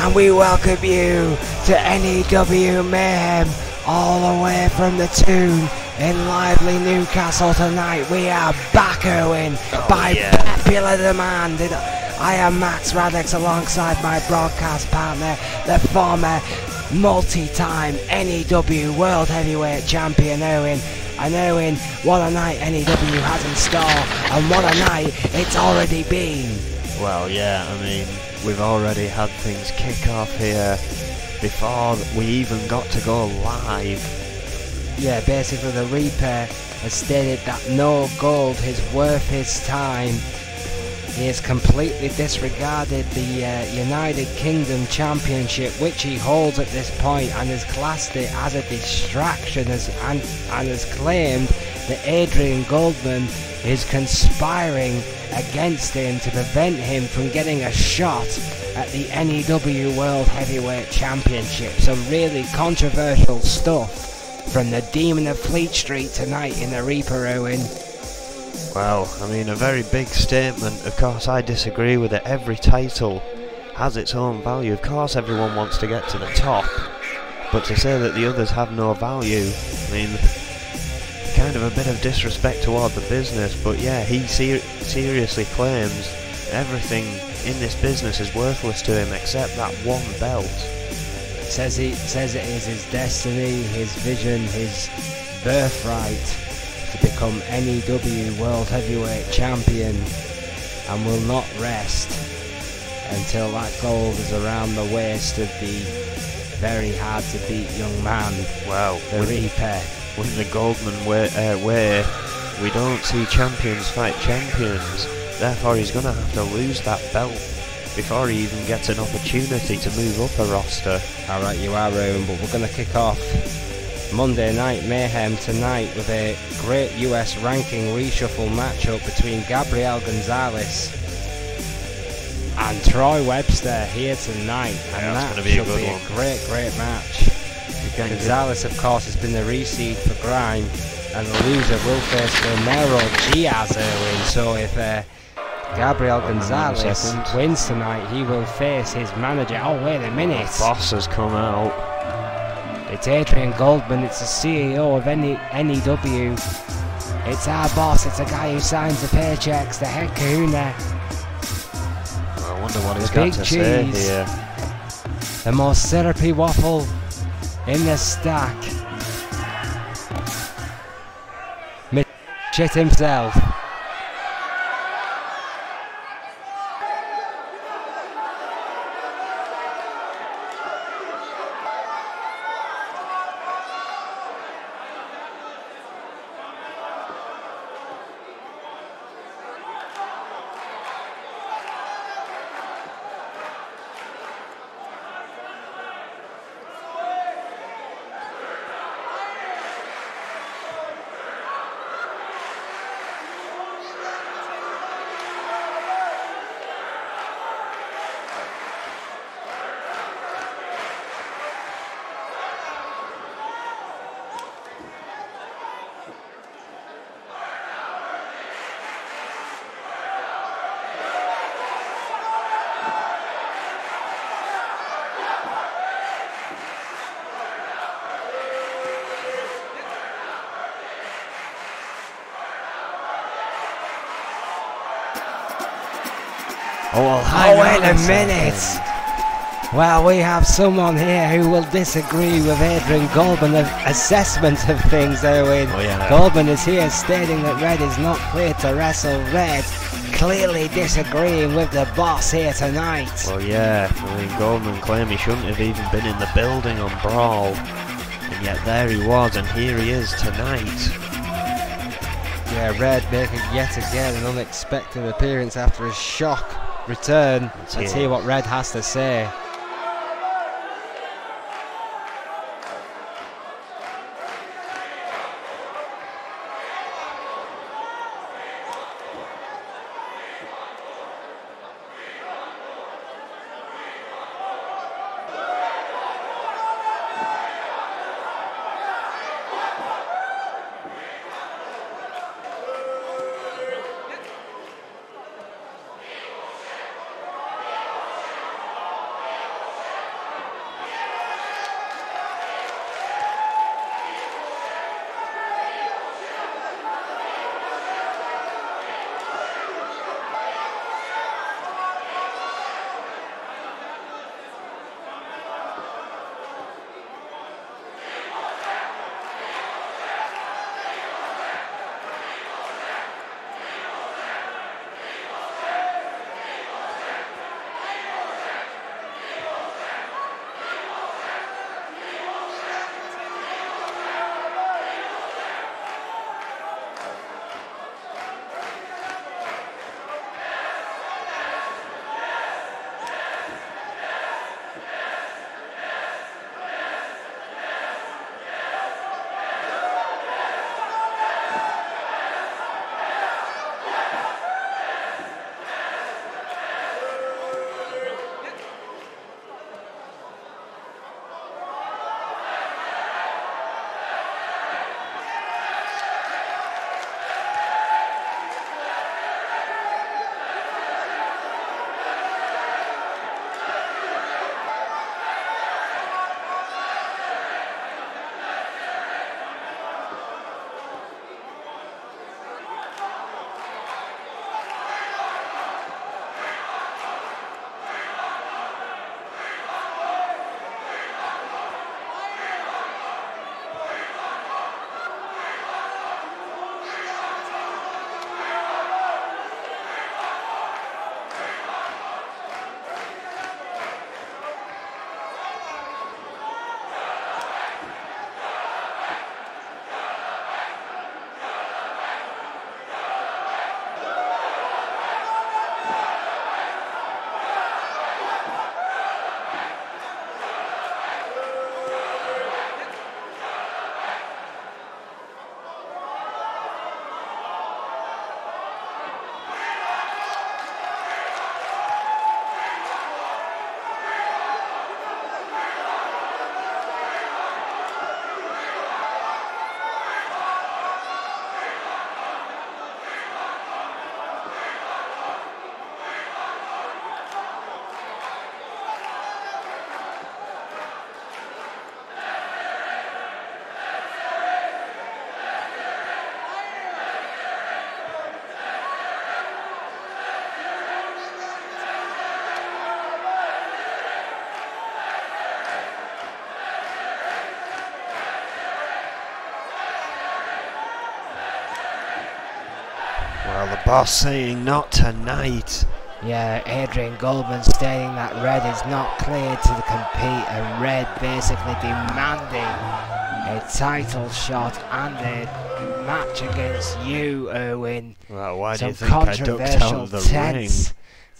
and we welcome you to N.E.W. Mayhem, all the way from the Toon in lively Newcastle tonight. We are back, Owen, by popular demand. I am Max Radix alongside my broadcast partner, the former multi-time N.E.W. World Heavyweight Champion, Owen. And Owen, what a night N.E.W. has in store, and what a night it's already been. Well, yeah, I mean, we've already had things kick off here before we even got to go live. Yeah, basically the Reaper has stated that no gold is worth his time. He has completely disregarded the United Kingdom Championship, which he holds at this point, and has classed it as a distraction, and has claimed that Adrian Goldman is conspiring against him to prevent him from getting a shot at the N.E.W. World Heavyweight Championship. Some really controversial stuff from the Demon of Fleet Street tonight in the Reaper, Owen. Well, I mean, a very big statement. Of course, I disagree with it. Every title has its own value. Of course, everyone wants to get to the top, but to say that the others have no value, I mean, kind of a bit of disrespect toward the business. But yeah, he seriously claims everything in this business is worthless to him except that one belt. Says it is his destiny, his vision, his birthright to become N.E.W. World Heavyweight Champion, and will not rest until that gold is around the waist of the very hard to beat young man, the Reaper. With the Goldman way, we don't see champions fight champions, therefore he's going to have to lose that belt before he even gets an opportunity to move up a roster. Alright, you are, Rowan, but we're going to kick off Monday Night Mayhem tonight with a great US ranking reshuffle matchup between Gabriel Gonzalez and Troy Webster here tonight, and that should be a great match. Gonzalez, of course, has been the reseed for Grime, and the loser will face Romero Diaz early. So if Gabriel Gonzalez wins tonight, he will face his manager. Oh, wait a minute. The boss has come out. It's Adrian Goldman, it's the CEO of N.E.W. It's our boss, it's a guy who signs the paychecks, the head kahuna. I wonder what he's got to say here. The most syrupy waffle in the stack. Mr. Shit himself. Oh, wait a minute! Well, we have someone here who will disagree with Adrian Goldman's assessment of things, Owen. Goldman is here stating that Red is not clear to wrestle. Red clearly disagreeing with the boss here tonight. Well, yeah, I mean, Goldman claimed he shouldn't have even been in the building on Brawl, and yet there he was, and here he is tonight. Yeah, Red making yet again an unexpected appearance after his shock return. Let's hear what Red has to say. Boss saying not tonight. Yeah, Adrian Goldman stating that Red is not cleared to compete, and Red basically demanding a title shot and a match against you, Erwin. Well, why do Some you think I ducked out of the ring?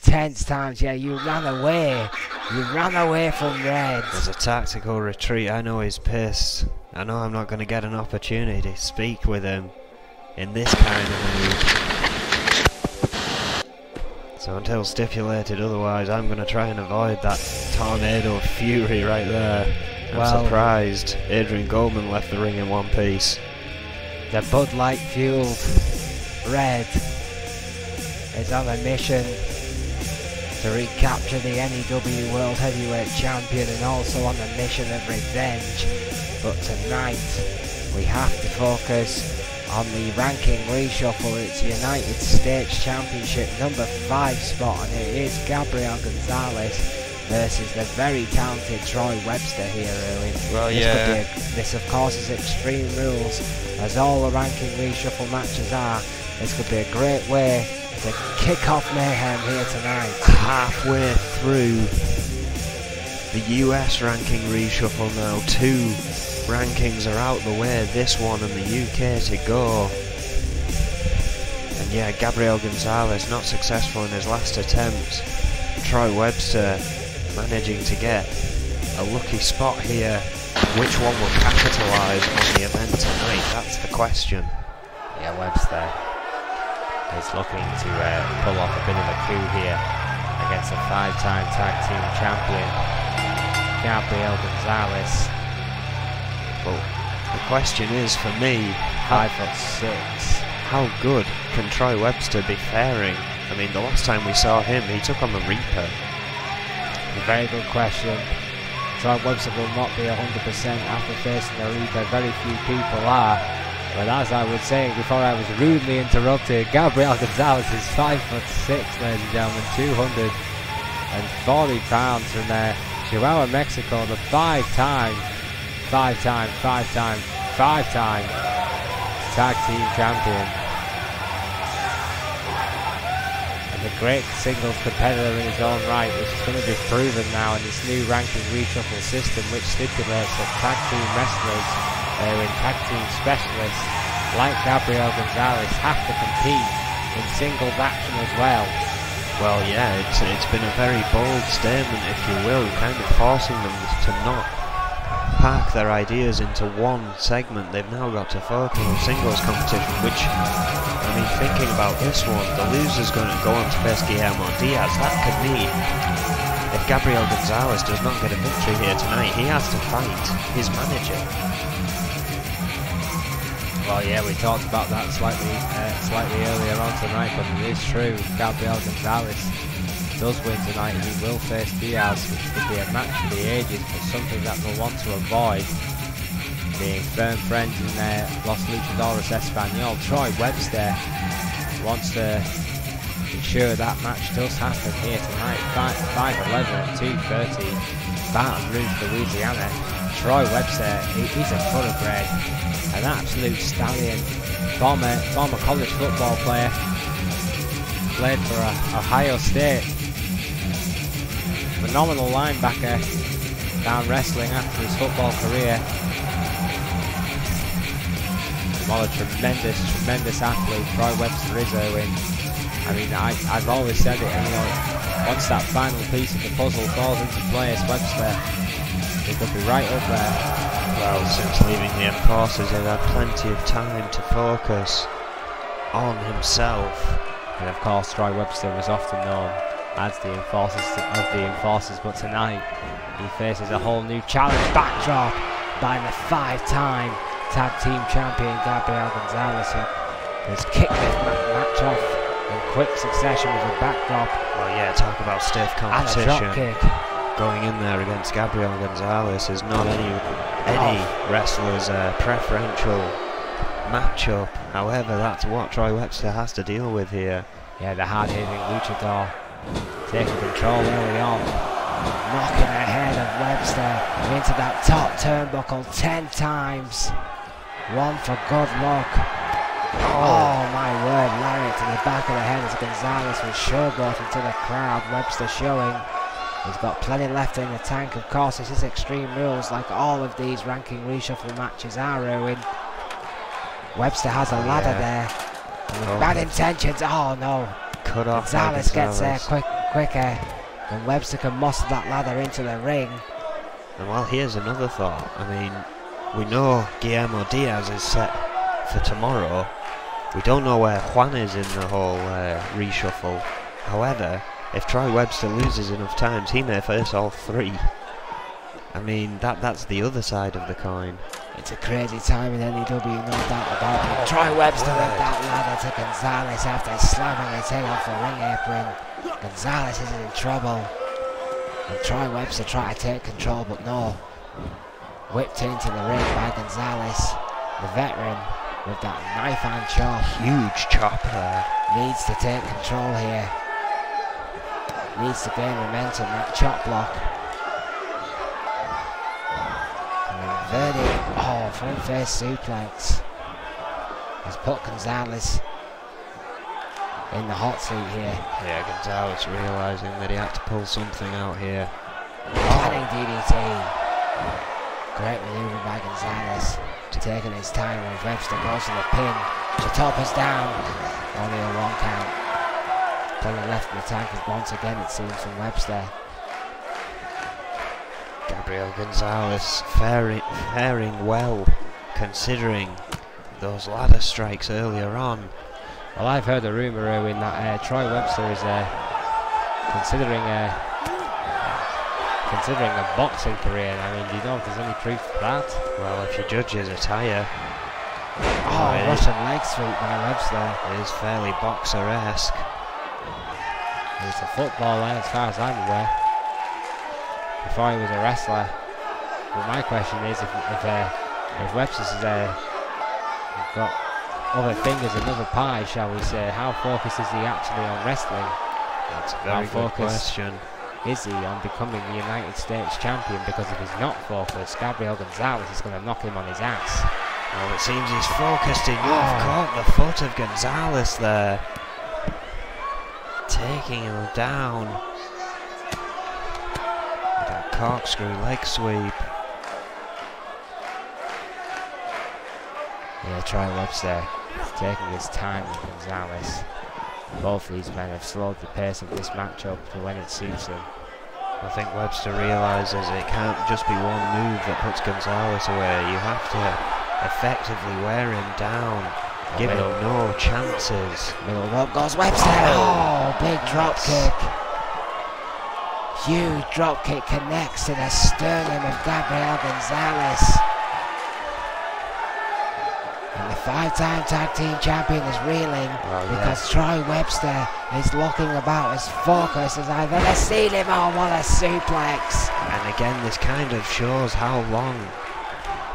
Tense times, yeah, you ran away. You ran away from Red. There's a tactical retreat. I know he's pissed. I know I'm not going to get an opportunity to speak with him in this kind of mood. So until stipulated otherwise, I'm going to try and avoid that tornado of fury right there. I'm surprised Adrian Goldman left the ring in one piece. The Bud Light fueled Red is on a mission to recapture the N.E.W. World Heavyweight Champion, and also on a mission of revenge. But tonight we have to focus on the ranking reshuffle. It's United States Championship number 5 spot, and it is Gabriel Gonzalez versus the very talented Troy Webster here, Erwin. Well, This of course is Extreme Rules, as all the ranking reshuffle matches are. This could be a great way to kick off Mayhem here tonight. Halfway through the US ranking reshuffle now. 2 rankings are out the way, this one and the UK to go. And yeah, Gabriel Gonzalez not successful in his last attempt. Troy Webster managing to get a lucky spot here. Which one will capitalise on the event tonight? That's the question. Yeah, Webster is looking to pull off a bit of a coup here against a 5-time tag team champion, Gabriel Gonzalez. Well, the question is for me, 5'6". How good can Troy Webster be faring? I mean, the last time we saw him, he took on the Reaper. A very good question. Troy Webster will not be 100% after facing the Reaper. Very few people are. But as I was saying before I was rudely interrupted, Gabriel Gonzalez is 5'6", ladies and gentlemen, 240 pounds from there. Chihuahua, Mexico, the 5-time tag team champion. And a great singles competitor in his own right, which is going to be proven now in this new ranking reshuffle system, which stipulates that tag team wrestlers and tag team specialists like Gabriel Gonzalez have to compete in singles action as well. Well, yeah, it's been a very bold statement, if you will, kind of forcing them to not pack their ideas into one segment. They've now got to focus on singles competition, which, I mean, thinking about this one, the loser's going to go on to face Guillermo Diaz. That could mean, if Gabriel Gonzalez does not get a victory here tonight, he has to fight his manager. Well, yeah, we talked about that slightly earlier on tonight, but it is true. Gabriel Gonzalez does win tonight, and he will face Diaz, which could be a match for the ages, but something that they'll want to avoid. Being firm friends in Los Luchadores Espanol, Troy Webster wants to ensure that match does happen here tonight. 5'11", 230, Baton Rouge, Louisiana. Troy Webster, he's a thoroughbred, an absolute stallion, former college football player, played for Ohio State. Phenomenal linebacker, down wrestling after his football career. What a tremendous athlete Troy Webster is, Erwin. I mean, I've always said it, and, you know, once that final piece of the puzzle falls into place, Webster, he could be right up there. Well, since leaving the Enforcers, he's had plenty of time to focus on himself. And of course, Troy Webster was often known as the Enforcers, but tonight he faces a whole new challenge, backdrop by the 5-time tag team champion Gabriel Gonzalez, who has kicked this match off in quick succession with a backdrop. Well, yeah, talk about stiff competition. And a drop kick. Going in there against Gabriel Gonzalez is not any wrestler's preferential matchup. However, that's what Troy Webster has to deal with here. Yeah, the hard-hitting luchador taking control early on, knocking ahead of Webster into that top turnbuckle 10 times. One for good luck. Oh my word, lariat to the back of the head as Gonzalez was showboating to the crowd. Webster showing he's got plenty left in the tank. Of course, this is Extreme Rules, like all of these ranking reshuffle matches are, Owen. Webster has a ladder there. With bad intentions. Oh no. Cut off. Gonzalez gets there quicker. And Webster can muscle that ladder into the ring. And well, here's another thought. I mean, we know Guillermo Diaz is set for tomorrow. We don't know where Juan is in the whole reshuffle. However, if Troy Webster loses enough times, he may face all three. I mean, that's the other side of the coin. It's a crazy time in N.E.W, no doubt about it. Troy Webster with that ladder to Gonzalez after slamming his head off the ring apron. Gonzalez is in trouble. And Troy Webster tried to take control, but no. Whipped into the ring by Gonzalez. The veteran with that knife hand chop. Huge chop there. Needs to take control here. Needs to gain momentum, that chop block. Inverted, front face suplex has put Gonzalez in the hot seat here. Yeah, Gonzalez realising that he had to pull something out here. Planning DDT. Great manoeuvre by Gonzalez. Taking his time when Webster goes to the pin. Chatopa's down. Only a 1 count. Plenty left in the tank once again, it seems, from Webster. Gabriel Gonzalez faring well, considering those ladder strikes earlier on. Well, I've heard a rumour, Owen, that Troy Webster is considering a boxing career. I mean, do you know if there's any proof of that? Well, if you judge his attire, Russian leg sweep by Webster. It is fairly boxer-esque. He's a footballer, as far as I'm aware. Before he was a wrestler. But my question is, if Webster's got other fingers and other pies, shall we say, how focused is he actually on wrestling? That's a very good question. Is he on becoming the United States champion? Because if he's not focused, Gabriel Gonzalez is going to knock him on his ass. Well, it seems he's focused enough. Caught the foot of Gonzalez there. Taking him down. That corkscrew leg sweep. Yeah, Troy Webster taking his time with Gonzalez. Both these men have slowed the pace of this matchup to when it suits them. I think Webster realises it can't just be one move that puts Gonzalez away. You have to effectively wear him down, give him no chances. Middle rope goes Webster. Oh, big drop kick. Huge drop kick connects to the sternum of Gabriel Gonzalez. And the 5-time tag team champion is reeling because Troy Webster is looking about as focused as I've ever seen him. Oh, what a suplex. And again, this kind of shows how long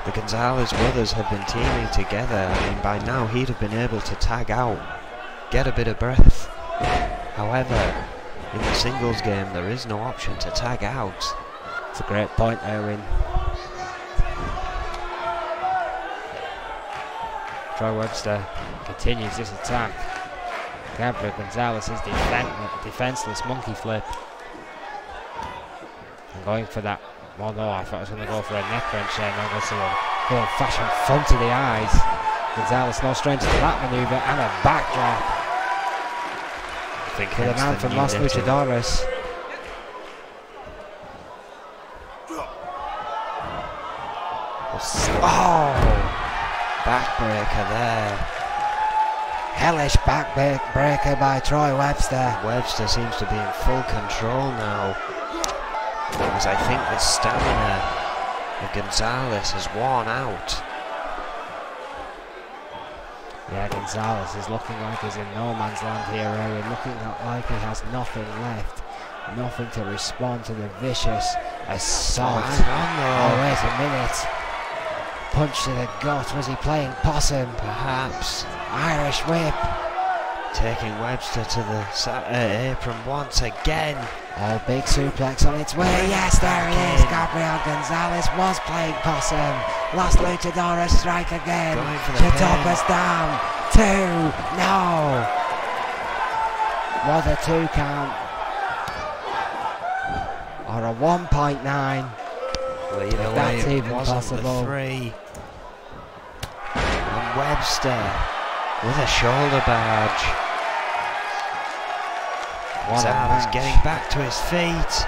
the Gonzalez brothers have been teaming together. I mean, by now he'd have been able to tag out, get a bit of breath. However, in the singles game, there is no option to tag out. It's a great point, Owen. Troy Webster continues this attack. Gabriel Gonzalez is defenseless monkey flip. And going for that. Oh no, I thought I was going to go for a neck wrench there. Now goes to a good old fashioned front of the eyes. Gonzalez no stranger to that manoeuvre and a backdrop. For the man from Los Luchadores. Oh! Backbreaker there. Hellish backbreaker by Troy Webster. Webster seems to be in full control now, because I think the stamina of Gonzalez has worn out. Yeah, Gonzalez is looking like he's in no man's land here, Owen. Looking like he has nothing left. Nothing to respond to the vicious assault. Oh, wait a minute. Punch to the gut. Was he playing possum? Perhaps. Irish whip. Taking Webster to the apron once again. Oh, big suplex on its way. Yes, there he is. Gabriel Gonzalez was playing possum. Los Luchadores strike again. Chatopa's down. 2. No. Was a 2 count. Or a 1.9. Well, either That's way, even it wasn't possible. the 3. And Webster with a shoulder barge. What a Gonzalez match. getting back to his feet.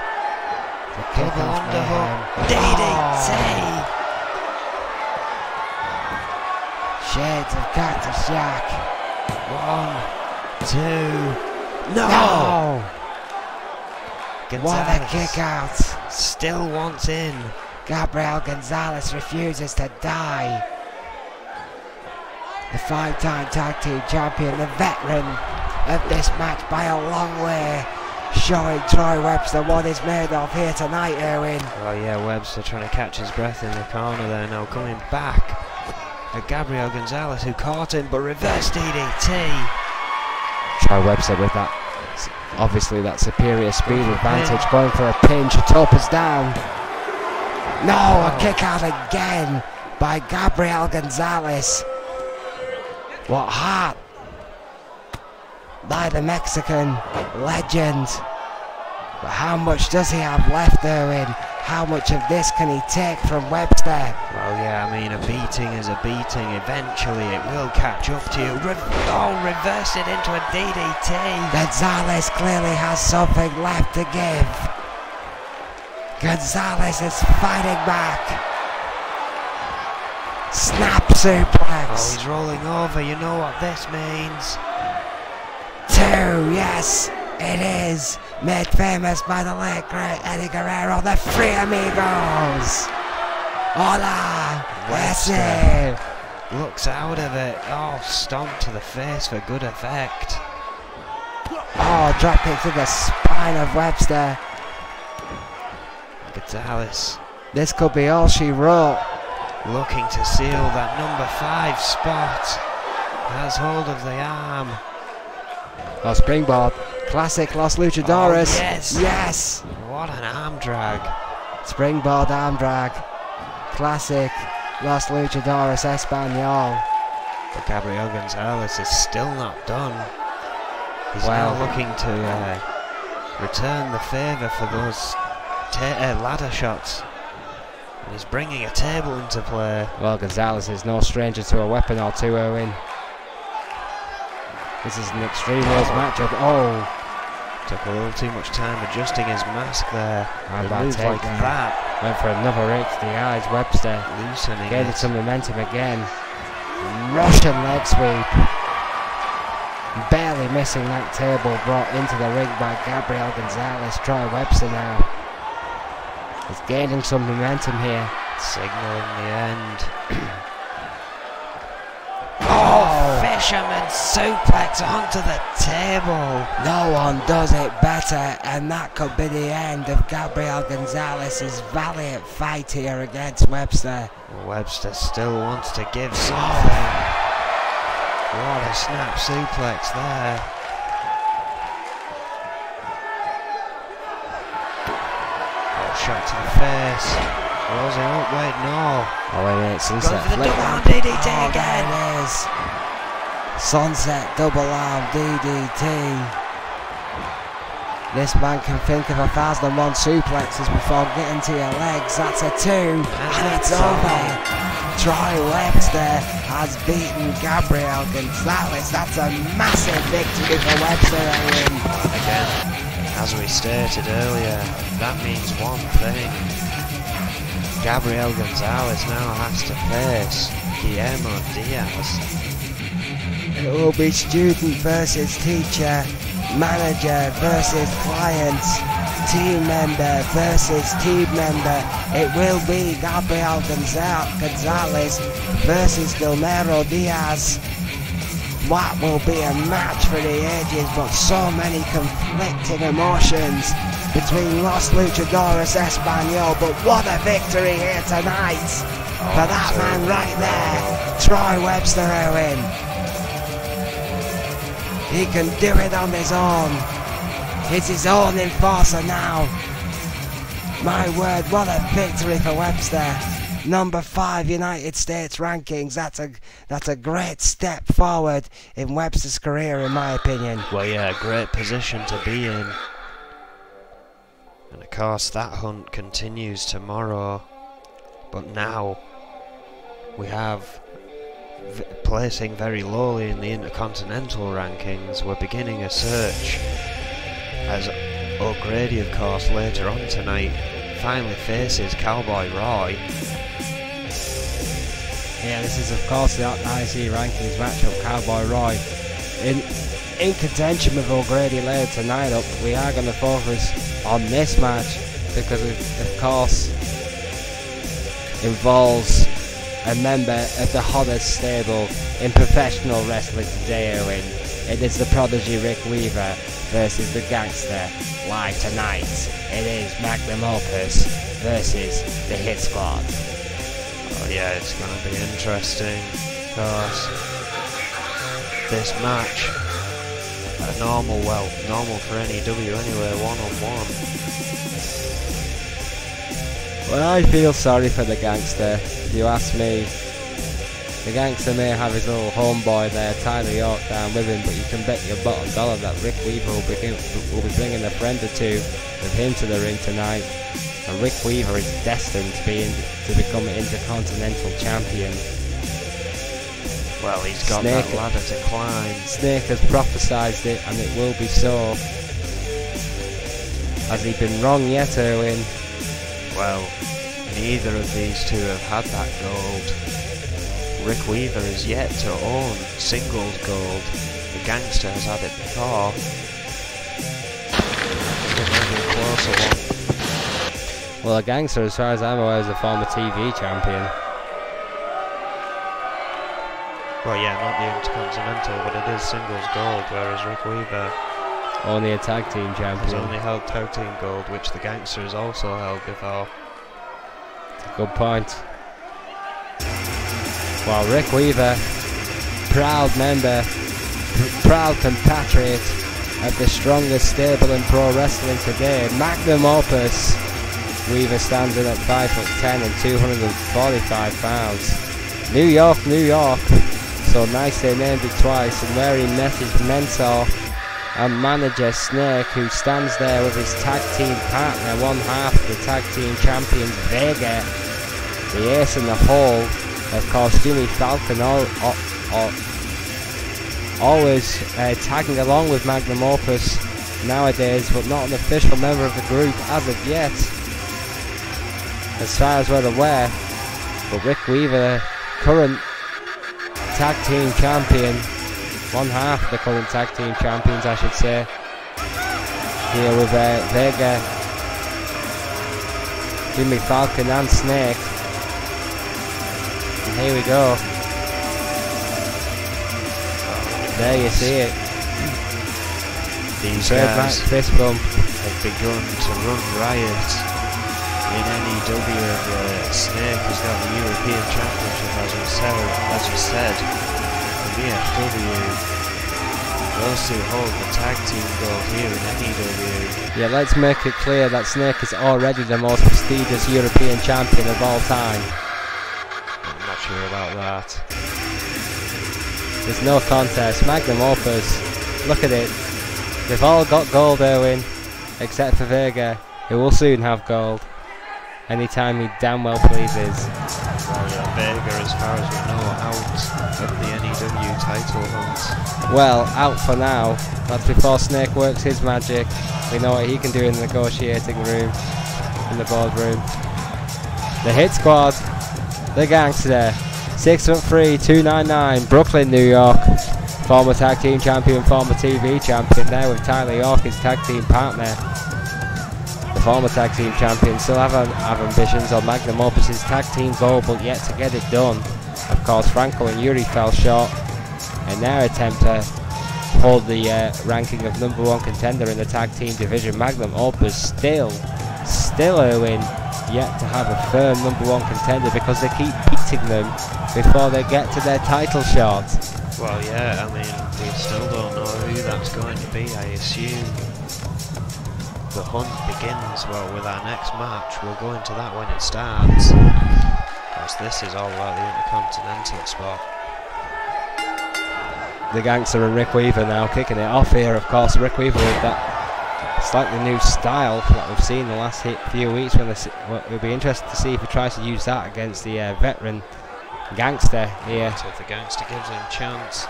The Double kickoff underhook. Mayhem. DDT. Shades of Cactus Jack. 1, 2. No! No! What a Gonzalez kick out. still wants in. Gabriel Gonzalez refuses to die. The 5-time tag team champion, the veteran of this match by a long way, showing Troy Webster what he's made of here tonight, Erwin. Well, yeah, Webster trying to catch his breath in the corner there now, coming back at Gabriel Gonzalez, who caught him, but reverse DDT. Troy Webster with that, obviously that superior speed advantage, going for a pinch. Topa's down. No, a kick out again by Gabriel Gonzalez. What heart by the Mexican legend. But how much does he have left, Erwin? How much of this can he take from Webster? Well, yeah, I mean, a beating is a beating. Eventually it will catch up to you. Reverse it into a DDT. Gonzalez clearly has something left to give. Gonzalez is fighting back. Snap suplex. Oh, he's rolling over. You know what this means. 2, yes, it is. Made famous by the late great Eddie Guerrero, the Three Amigos. Hola, Webster looks out of it. Oh, stomp to the face for good effect. Oh, drop kick to the spine of Webster. Gonzalez This could be all she wrote. looking to seal that number 5 spot. Has hold of the arm. Oh, springboard. Classic Los Luchadores. Oh, yes. Yes. What an arm drag. Springboard arm drag. Classic Los Luchadores Espanol. But Gabriel Gonzalez is still not done. He's Wow. now looking to return the favour for those ladder shots. And he's bringing a table into play. Well, Gonzalez is no stranger to a weapon or two, Owen. This is an Extreme Rules matchup. Oh, Took a little too much time adjusting his mask there. How A about move like takedown? that, went for another right to the eyes. Webster loosening gaining it. some momentum again. Russian leg sweep. Barely missing that table brought into the ring by Gabriel Gonzalez. Troy Webster now. He's gaining some momentum here. Signaling the end. Oh! Fisherman suplex onto the table. No one does it better, and that could be the end of Gabriel Gonzalez's valiant fight here against Webster. Webster still wants to give something. What a snap suplex there. Oh, shot to the face. Rolls it up, wait, no. Oh wait a minute, sunset Going for the flip. double arm DDT Oh, again. there it is. Sunset double arm DDT. This man can think of 1,001 suplexes before getting to your legs. That's a 2, and it's over. Troy Webster has beaten Gabriel Gonzalez. That's a massive victory for Webster. Again, as we stated earlier, that means one thing. Gabriel Gonzalez now has to face Guillermo Diaz. It will be student versus teacher, manager versus client, team member versus team member. It will be Gabriel Gonzalez versus Guillermo Diaz. What will be a match for the ages, but so many conflicting emotions between Los Luchadores Espanol. But what a victory here tonight for that man right there, Troy Webster. Owen. He can do it on his own. He's his own enforcer now. My word, what a victory for Webster. number 5 United States rankings. That's a great step forward in Webster's career, in my opinion. Well, yeah, great position to be in. And of course, that hunt continues tomorrow. But now we have placing very lowly in the Intercontinental rankings. We're beginning a search as O'Grady, of course, later on tonight finally faces Cowboy Roy. Yeah, this is of course the IC rankings matchup. Cowboy Roy in contention with O'Grady later tonight. Up, we are going to focus on this match because of course involves a member of the hottest stable in professional wrestling today, Owen. It is the prodigy Rick Weaver versus the Gangster. Live tonight, it is Magnum Opus versus the Hit Squad. Oh yeah, it's going to be interesting because this match, normal for N.E.W. anyway, one-on-one. Well, I feel sorry for the Gangster, if you ask me. The Gangster may have his little homeboy there, Tyler York, down with him, but you can bet your bottom dollar that Rick Weaver will be bringing a friend or two of him to the ring tonight. And Rick Weaver is destined to become an Intercontinental Champion. Well, he's got that ladder to climb. Snake has prophesized it, and it will be so. Has he been wrong yet, Erwin? Well, neither of these two have had that gold. Rick Weaver is yet to own singles gold. The Gangster has had it before. It might be a closer one. Well, the Gangster, as far as I'm aware, is a former TV champion. Well, yeah, not the Intercontinental, but it is singles gold, whereas Rick Weaver only a tag team champion. Has only held tag team gold, which the Gangster has also held before. Good point. Well, Rick Weaver, proud member, proud compatriot of the strongest stable in pro wrestling today, Magnum Opus. Weaver stands in at 5'10" and 245 pounds. New York, New York. So nice they named it twice, and where he met his mentor and manager Snake, who stands there with his tag team partner, one half of the tag team champions, Vega, the ace in the hole. Of course, Jimmy Falcon always tagging along with Magnum Opus nowadays, but not an official member of the group as of yet, as far as we're aware. But Rick Weaver, current tag team champion, one half of the current tag team champions, I should say, here with Vega, Jimmy Falcon and Snake. And here we go. There you see it. These guys fist bump have begun to run riot in N.E.W. Snake has got the European Championship, as you said. The EFW, those two hold the tag team gold here in N.E.W. Yeah, let's make it clear that Snake is already the most prestigious European champion of all time. I'm not sure about that. There's no contest. Magnum Opus, look at it. They've all got gold, Erwin, except for Vega, who will soon have gold anytime he damn well pleases. Well, yeah, Vega, as far as we know, out of the N.E.W. title hunt. Well, out for now. That's before Snake works his magic. We know what he can do in the negotiating room, in the boardroom. The Hit Squad, the Gangster, 6'3", 299, Brooklyn, New York. Former tag team champion, former TV champion, there with Tyler York, his tag team partner. The former tag team champion still have ambitions on Magnum Opus' tag team goal, but yet to get it done. Of course, Franco and Yuri fell short in their attempt to hold the ranking of #1 contender in the tag team division. Magnum Opus still Erwin, yet to have a firm #1 contender because they keep beating them before they get to their title shot. Well, yeah, I mean, we still don't know who that's going to be. I assume the hunt begins, well, with our next match. We'll go into that when it starts. Because this is all about the Intercontinental spot. The Gangster and Rick Weaver now kicking it off here. Of course, Rick Weaver with that slightly new style that we've seen the last few weeks. We'll be interested to see if he tries to use that against the veteran Gangster here. So if the Gangster gives him a chance.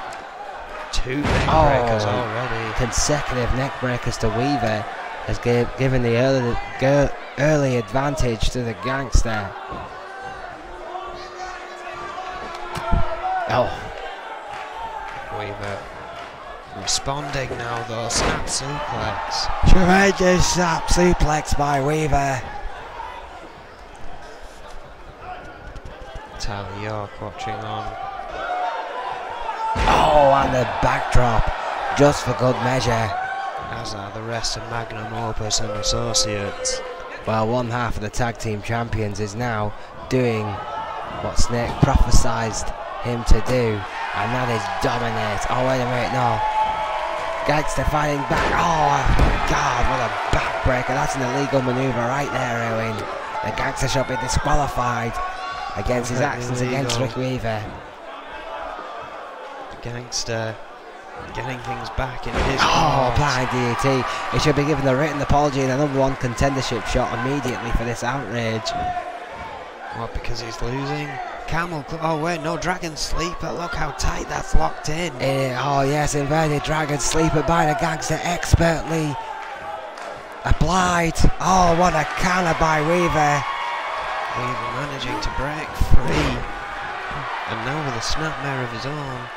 2 neck breakers already. Consecutive neck breakers to Weaver has given the early advantage to the Gangster. Oh. Weaver responding now though, snap suplex. Tremendous snap suplex by Weaver. Tyler York watching on. Oh, and the backdrop, just for good measure. As are the rest of Magnum Opus and Associates. Well, one half of the tag team champions is now doing what Snake prophesized him to do, and that is dominate. Oh, wait a minute, no. Gangster fighting back. Oh, God, what a backbreaker. That's an illegal maneuver right there, Owen. The Gangster should be disqualified against his actions against Rick Weaver. The Gangster getting things back in his blind DDT. He should be given a written apology and a #1 contendership shot immediately for this outrage. What, because he's losing? Camel, oh wait, no, Dragon Sleeper, look how tight that's locked in. Oh yes, inverted Dragon Sleeper by the Gangster, expertly applied. Oh, what a counter by Weaver. Weaver managing to break free. And now with a snapmare of his own.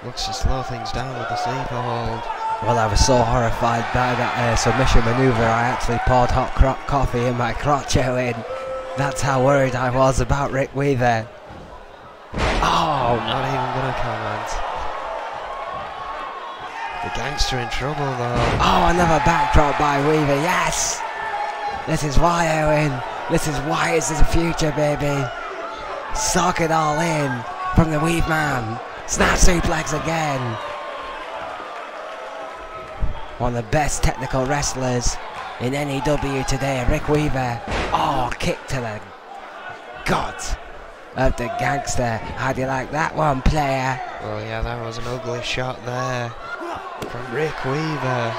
Looks to slow things down with the sleeper hold. Well, I was so horrified by that submission maneuver, I actually poured hot coffee in my crotch, Owen. That's how worried I was about Rick Weaver. Oh, not even gonna comment. The Gangster in trouble though. Oh, another backdrop by Weaver, yes! This is why, Owen. This is why it's the future, baby. Sock it all in from the Weave Man. Snap suplex again. One of the best technical wrestlers in N.E.W. today, Rick Weaver. Oh, kick to the gut of the Gangster. How do you like that one, player? Well, yeah, that was an ugly shot there from Rick Weaver.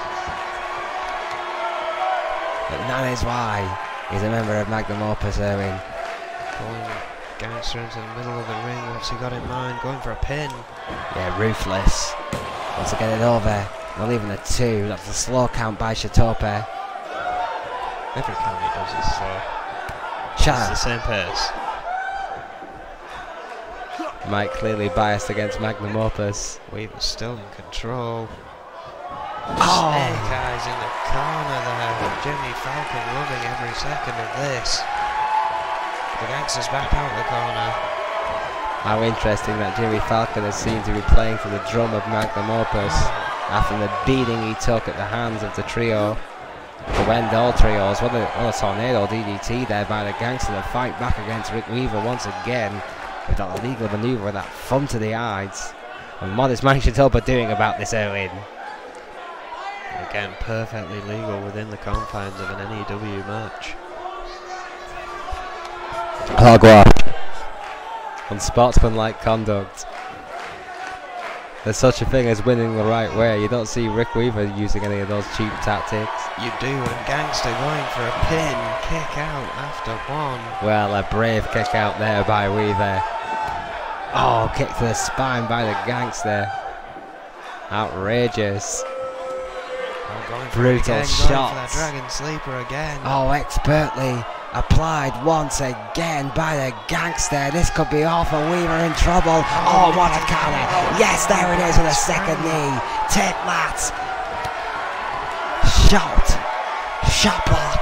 But that is why he's a member of Magnum Opus, Owen. Pulling Gangster into the middle of the ring. What's he got in mind? Going for a pin. Yeah, ruthless. Wants to get it over. Not even a 2. That's a slow count by Shatope. Every count he does is slow. Shut up. It's the same pace. Mike clearly biased against Magnum Opus. Weaver's still in control. Oh. Snake Eyes in the corner there. Jimmy Falcon loving every second of this. The Gangster's back out the corner. How interesting that Jimmy Falcon is seen to be playing to the drum of Magnum Opus after the beating he took at the hands of the trio. To end all trios. What a tornado DDT there by the Gangster to fight back against Rick Weaver once again with that illegal maneuver with that thumb to the eyes. And what is Mike Shatope doing about this, Owen? Again, perfectly legal within the confines of an N.E.W. match. Hogwash. Unsportsmanlike conduct. There's such a thing as winning the right way. You don't see Rick Weaver using any of those cheap tactics. You do, and Gangster going for a pin, kick out after 1. Well, a brave kick out there by Weaver. Oh, kick to the spine by the Gangster. Outrageous. Brutal shots. Going for that Dragon Sleeper again. Oh, expertly applied once again by the Gangster. This could be all for Weaver in trouble. Oh, what a counter. Yes, there it is with a second knee. Tit lats. Shot block.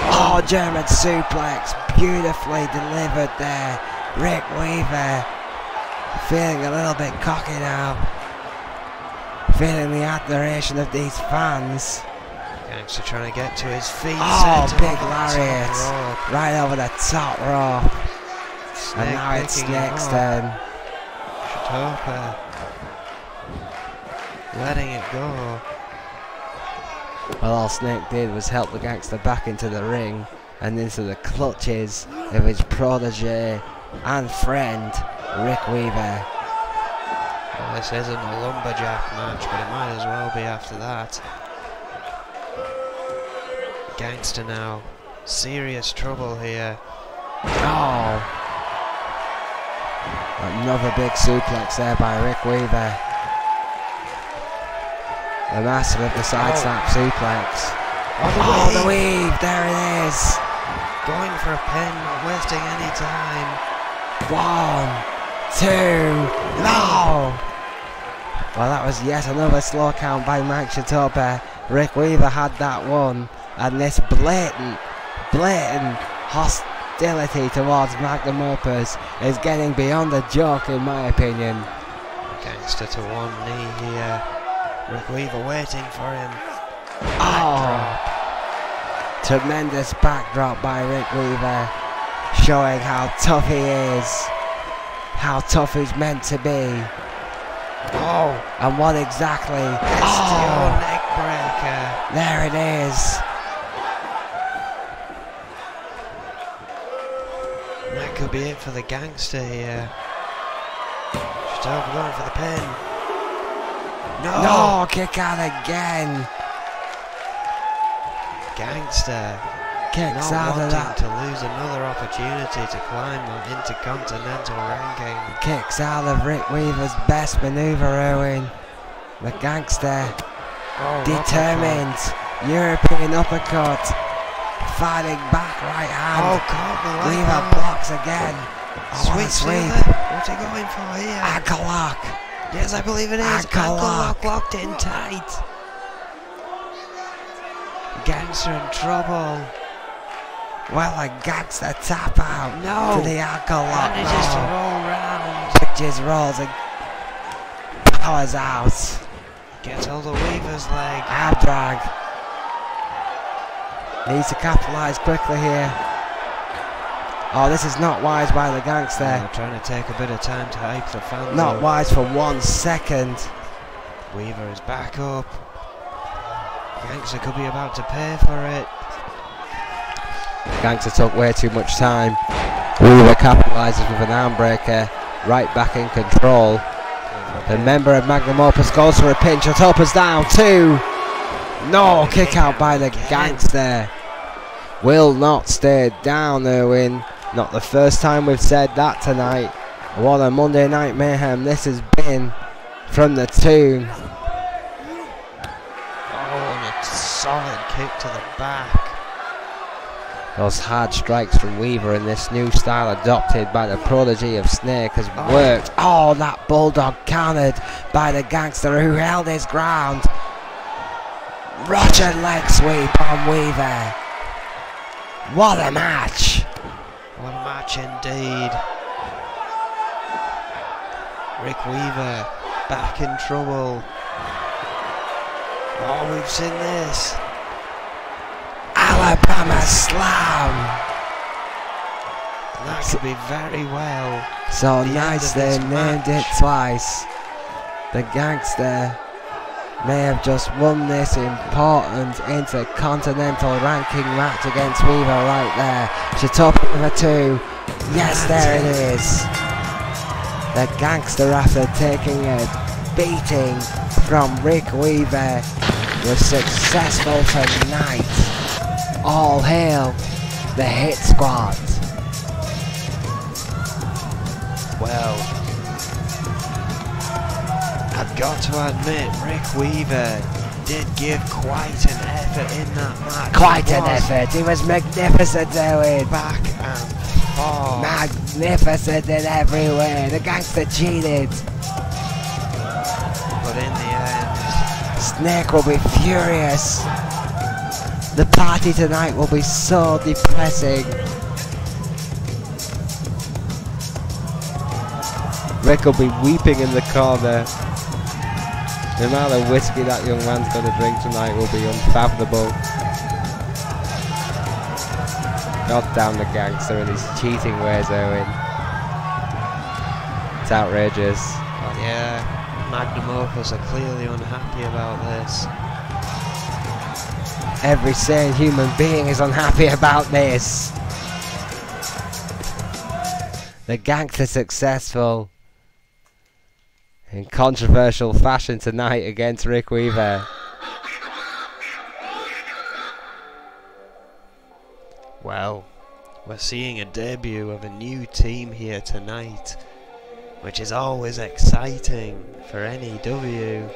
Oh, German suplex. Beautifully delivered there. Rick Weaver feeling a little bit cocky now. Feeling the admiration of these fans. Gangster trying to get to his feet. Oh, big lariat. Right over the top rope. And now it's Snake's turn. Shatope letting it go. Well, all Snake did was help the Gangster back into the ring. and into the clutches of his protege and friend, Rick Weaver. Well, this isn't a lumberjack match, but it might as well be after that. Gangster now. Serious trouble here. Oh! Another big suplex there by Rick Weaver. The master of the side snap suplex. Oh, the weave! There it is! Going for a pin, not wasting any time. 1, 2, no! Well, that was yet another slow count by Mike Shatopa. Rick Weaver had that one, and this blatant hostility towards Magnum Opus is getting beyond a joke, in my opinion. Gangster to one knee here. Rick Weaver waiting for him. Oh! Tremendous backdrop by Rick Weaver, showing how tough he is, how tough he's meant to be. Oh! And what exactly? STO neck breaker. There it is. That could be it for the Gangster here. Shatopa going for the pin. No, kick out again. Gangster Kicks not out of wanting that. to lose another opportunity to climb that intercontinental ranking. Kicks out of Rick Weaver's best maneuver, Owen. The Gangster, determined, European uppercut, fighting back right hand. Oh, caught me like Weaver that. blocks again. Sweet sweep. What's he going for here? Ankle lock. Yes, I believe it is. Ankle lock. Locked in tight. Gangster in trouble. Well, a Gangster tap out. No. To the ankle lock. Manages to No. roll round. Bridges rolls and powers out. Gets hold of Weaver's leg. Ab drag. Needs to capitalise quickly here. Oh, this is not wise by the Gangster. Trying to take a bit of time to hype the fans Not up. wise for 1 second. Weaver is back up. Gangster could be about to pay for it. Gangster took way too much time. Weaver capitalises with an arm breaker. Right back in control. The member of Magnum Opus goes for a pinch. Shatopa's down. 2. No, kick out by the Gangster. Will not stay down, Erwin. Not the first time we've said that tonight. What a Monday Night Mayhem this has been from the Tomb. Oh, and a solid kick to the back. Those hard strikes from Weaver in this new style adopted by the prodigy of Snake has worked. Oh, that bulldog countered by the Gangster who held his ground. Roger leg sweep on Weaver. What a match. What a match indeed. Rick Weaver back in trouble. Oh, we've seen this. Alabama slam. That could be very well. So the nice end they of this named it match. twice. The Gangster may have just won this important intercontinental ranking match against Weaver right there. Shatopa with a 2. Yes, there it is. The Gangster, after taking a beating from Rick Weaver, was successful tonight. All hail the Hit Squad. Well, I've got to admit, Rick Weaver did give quite an effort in that match. Quite an effort. He was magnificent, Owen. Back and forth. Magnificent in every way. The Gangster cheated. But in the end, Snake will be furious. The party tonight will be so depressing. Rick will be weeping in the corner. The amount of whiskey that young man's going to drink tonight will be unfathomable. God damn the Gangster and his cheating ways, Owen. It's outrageous. but yeah, Magnum Opus are clearly unhappy about this. Every sane human being is unhappy about this. The Ganks are successful in controversial fashion tonight against Rick Weaver. Well, we're seeing a debut of a new team here tonight, which is always exciting for N.E.W.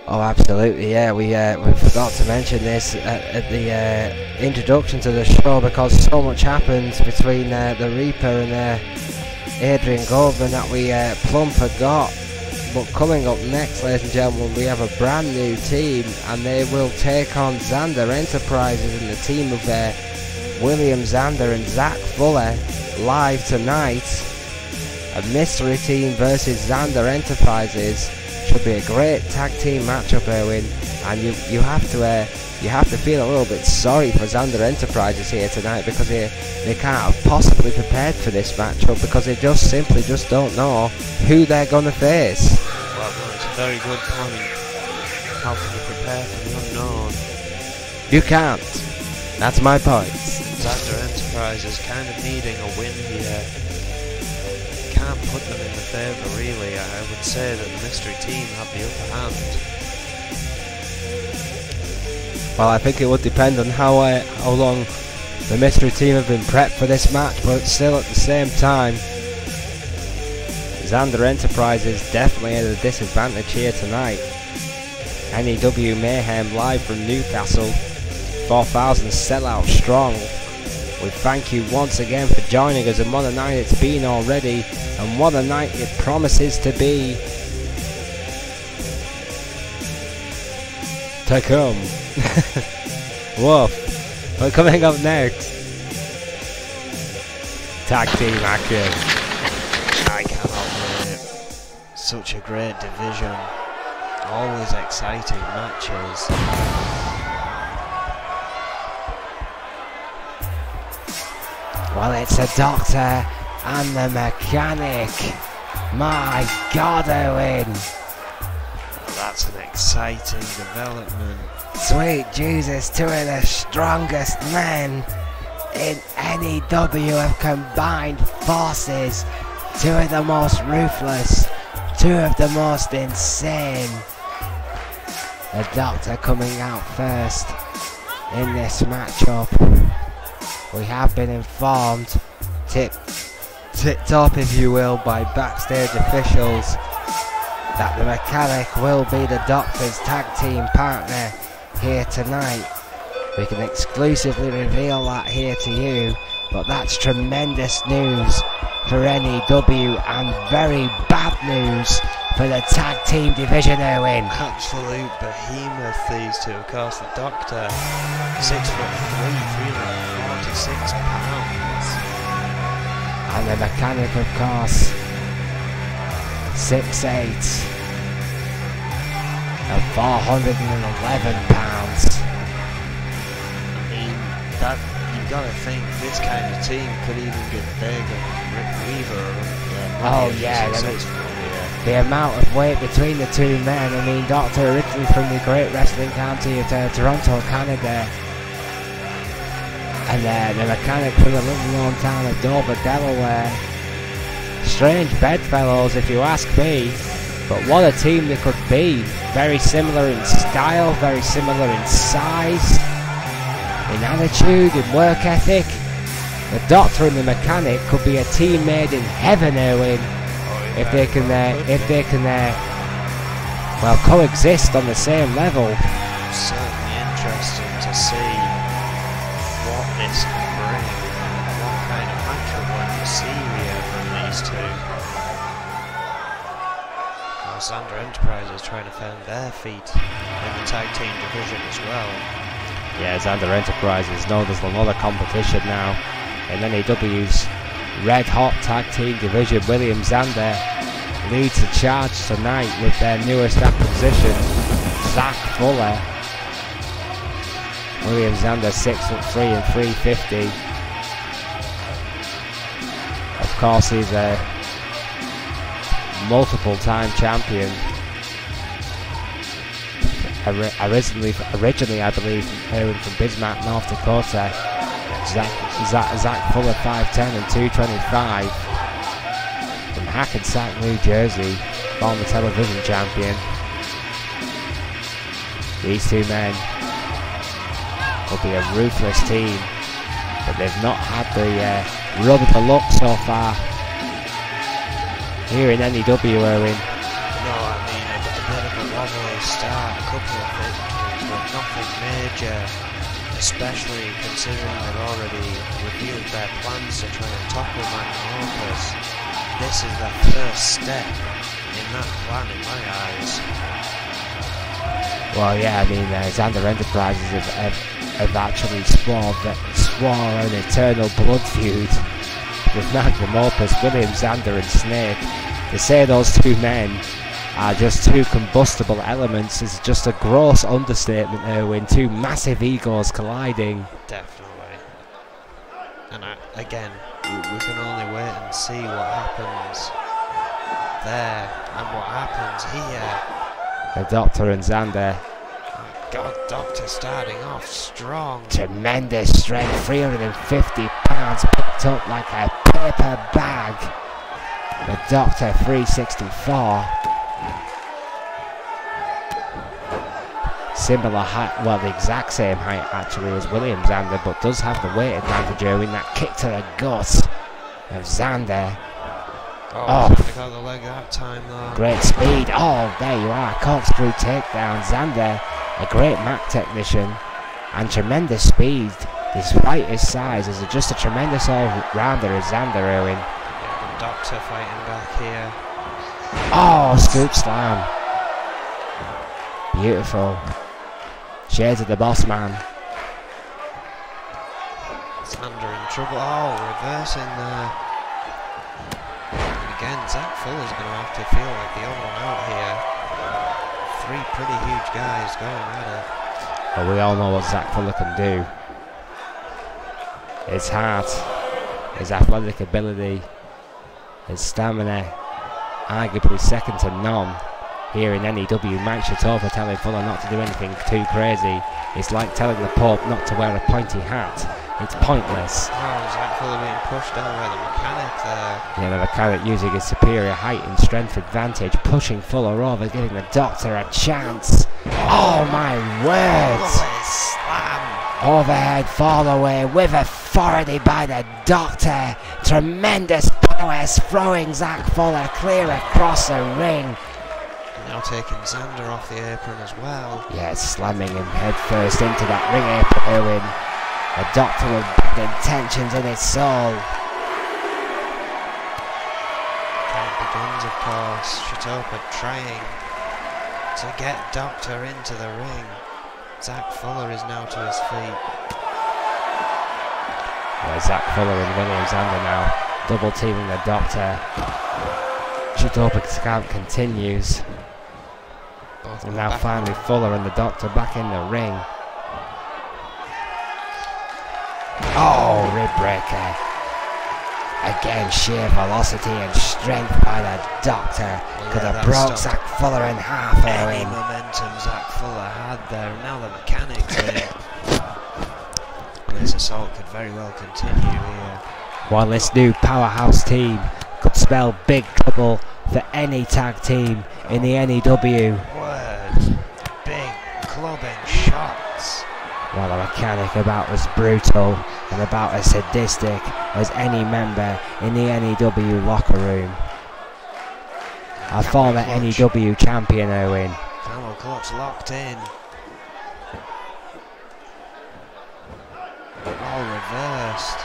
Oh, absolutely, yeah. We forgot to mention this at the introduction to the show, because so much happens between the Reaper and Adrian Goldman that we plumb forgot. But coming up next, ladies and gentlemen, we have a brand new team, and they will take on Xander Enterprises and the team of William Xander and Zach Fuller live tonight. A mystery team versus Xander Enterprises. Should be a great tag team matchup, Erwin, and you have to feel a little bit sorry for Xander Enterprises here tonight, because they can't have possibly prepared for this matchup, because they just simply don't know who they're going to face. Well, that's a very good point. How can you prepare for the unknown? You can't. That's my point. Xander Enterprises kind of needing a win here. Can't put them in the favour, really. I would say that the mystery team have the upper hand. Well, I think it would depend on how long the mystery team have been prepped for this match, but still at the same time, Xander Enterprises definitely at a disadvantage here tonight. N.E.W. Mayhem live from Newcastle, 4,000 sellout strong. We thank you once again for joining us, and what a night it's been already, and what a night it promises to be to come. Woof. But coming up next, tag team action. I cannot wait. Such a great division. Always exciting matches. Well, it's the Doctor and the Mechanic. My God, Owen. Well, that's an exciting development. Sweet Jesus, two of the strongest men in N.E.W. have combined forces. Two of the most ruthless, two of the most insane. The Doctor coming out first in this matchup. We have been informed, tipped up if you will, by backstage officials that the Mechanic will be the Doctor's tag team partner here tonight. We can exclusively reveal that here to you, but that's tremendous news for N.E.W. and very bad news for the tag team division, Erwin. Absolute behemoth, these two. Of course, the Doctor, 6'3", 346 pounds. And the Mechanic, of course, 6'8", and 411 pounds. I mean, that you've got to think this kind of team could even get bigger than Rick Weaver. Oh yeah, the amount of weight between the two men. I mean, Doctor originally from the great wrestling county of Toronto, Canada, and the Mechanic from the little known town of Dover, Delaware. Strange bedfellows, if you ask me, but what a team they could be. Very similar in style, very similar in size, in attitude, in work ethic. The Doctor and the Mechanic could be a team made in heaven, Erwin. If they can well, coexist on the same level. Certainly interesting to see what this can bring, what kind of matchup we're going to see here from these two. Now Xander Enterprises trying to find their feet in the tag team division as well. Yeah, Xander Enterprises know there's another competition now in N.E.W's red hot tag team division. William Xander leads the charge tonight with their newest acquisition, Zach Fuller. William Xander 6'3" and 350. Of course, he's a multiple time champion originally I believe, from Bismarck, North Dakota. Zach Fuller, 5'10" and 225. From Hackensack, New Jersey, former television champion. These two men will be a ruthless team, but they've not had the rub of the luck so far here in N.E.W, Owen. No, I mean, a bit of a wobbly start, a couple of victories, but nothing major, especially considering they've already revealed their plans to try and topple Mayhem. This is the first step in that plan in my eyes. Well, yeah, I mean, Xander Enterprises have actually swore an eternal blood feud with Magnum Opus, William Xander and Snake. To say those two men are just two combustible elements is just a gross understatement, Erwin. Two massive egos colliding. Definitely. And again, we can only wait and see what happens there and what happens here. The Doctor and Xander. God, Doctor starting off strong. Tremendous strength, 350 pounds picked up like a paper bag. The Doctor, 364. Similar height, well, the exact same height actually as William Xander, but does have the weight advantage in that kick to the gut of Xander. Oh, Xander got the leg that time though. Great speed. Oh, there you are. Corkscrew takedown. Xander, a great mat technician, and tremendous speed. Despite his size, is just a tremendous all-rounder as Xander, Owen. Yeah, the Doctor fighting back here. Oh, scoop slam. Beautiful. Shades of the boss man. Xander in trouble. Oh, reversing there. And again, Zach Fuller's going to have to feel like the odd one out here. Three pretty huge guys going at it. Well, we all know what Zach Fuller can do. His heart, his athletic ability, his stamina, arguably second to none. Here in N.E.W, Mike Shatova telling Fuller not to do anything too crazy. It's like telling the Pope not to wear a pointy hat. It's pointless. Oh, Zach Fuller being pushed down by the mechanic there. Yeah, the mechanic using his superior height and strength advantage, pushing Fuller over, giving the Doctor a chance. Oh my word! Slam! Overhead fall away with authority by the Doctor. Tremendous prowess, throwing Zach Fuller clear across the ring. Now taking Xander off the apron as well. Yeah, slamming him headfirst into that ring apron, Owen. The Doctor with bad intentions in his soul. Count begins, of course. Shatova trying to get Doctor into the ring. Zach Fuller is now to his feet. Yeah, Zach Fuller and William Xander now double teaming the Doctor. Shatova's count continues. And now finally Fuller and the Doctor back in the ring. Oh, rib breaker. Again, sheer velocity and strength by the Doctor. Could have broke Zach Fuller in half. Any momentum Zach Fuller had there. Now the mechanics in. This assault could very well continue here. While this new powerhouse team could spell big trouble for any tag team in the N.E.W. Words. Big clubbing shots. While a mechanic about as brutal and about as sadistic as any member in the N.E.W. locker room. A former N.E.W. champion, Owen. Camel clutch locked in. All reversed.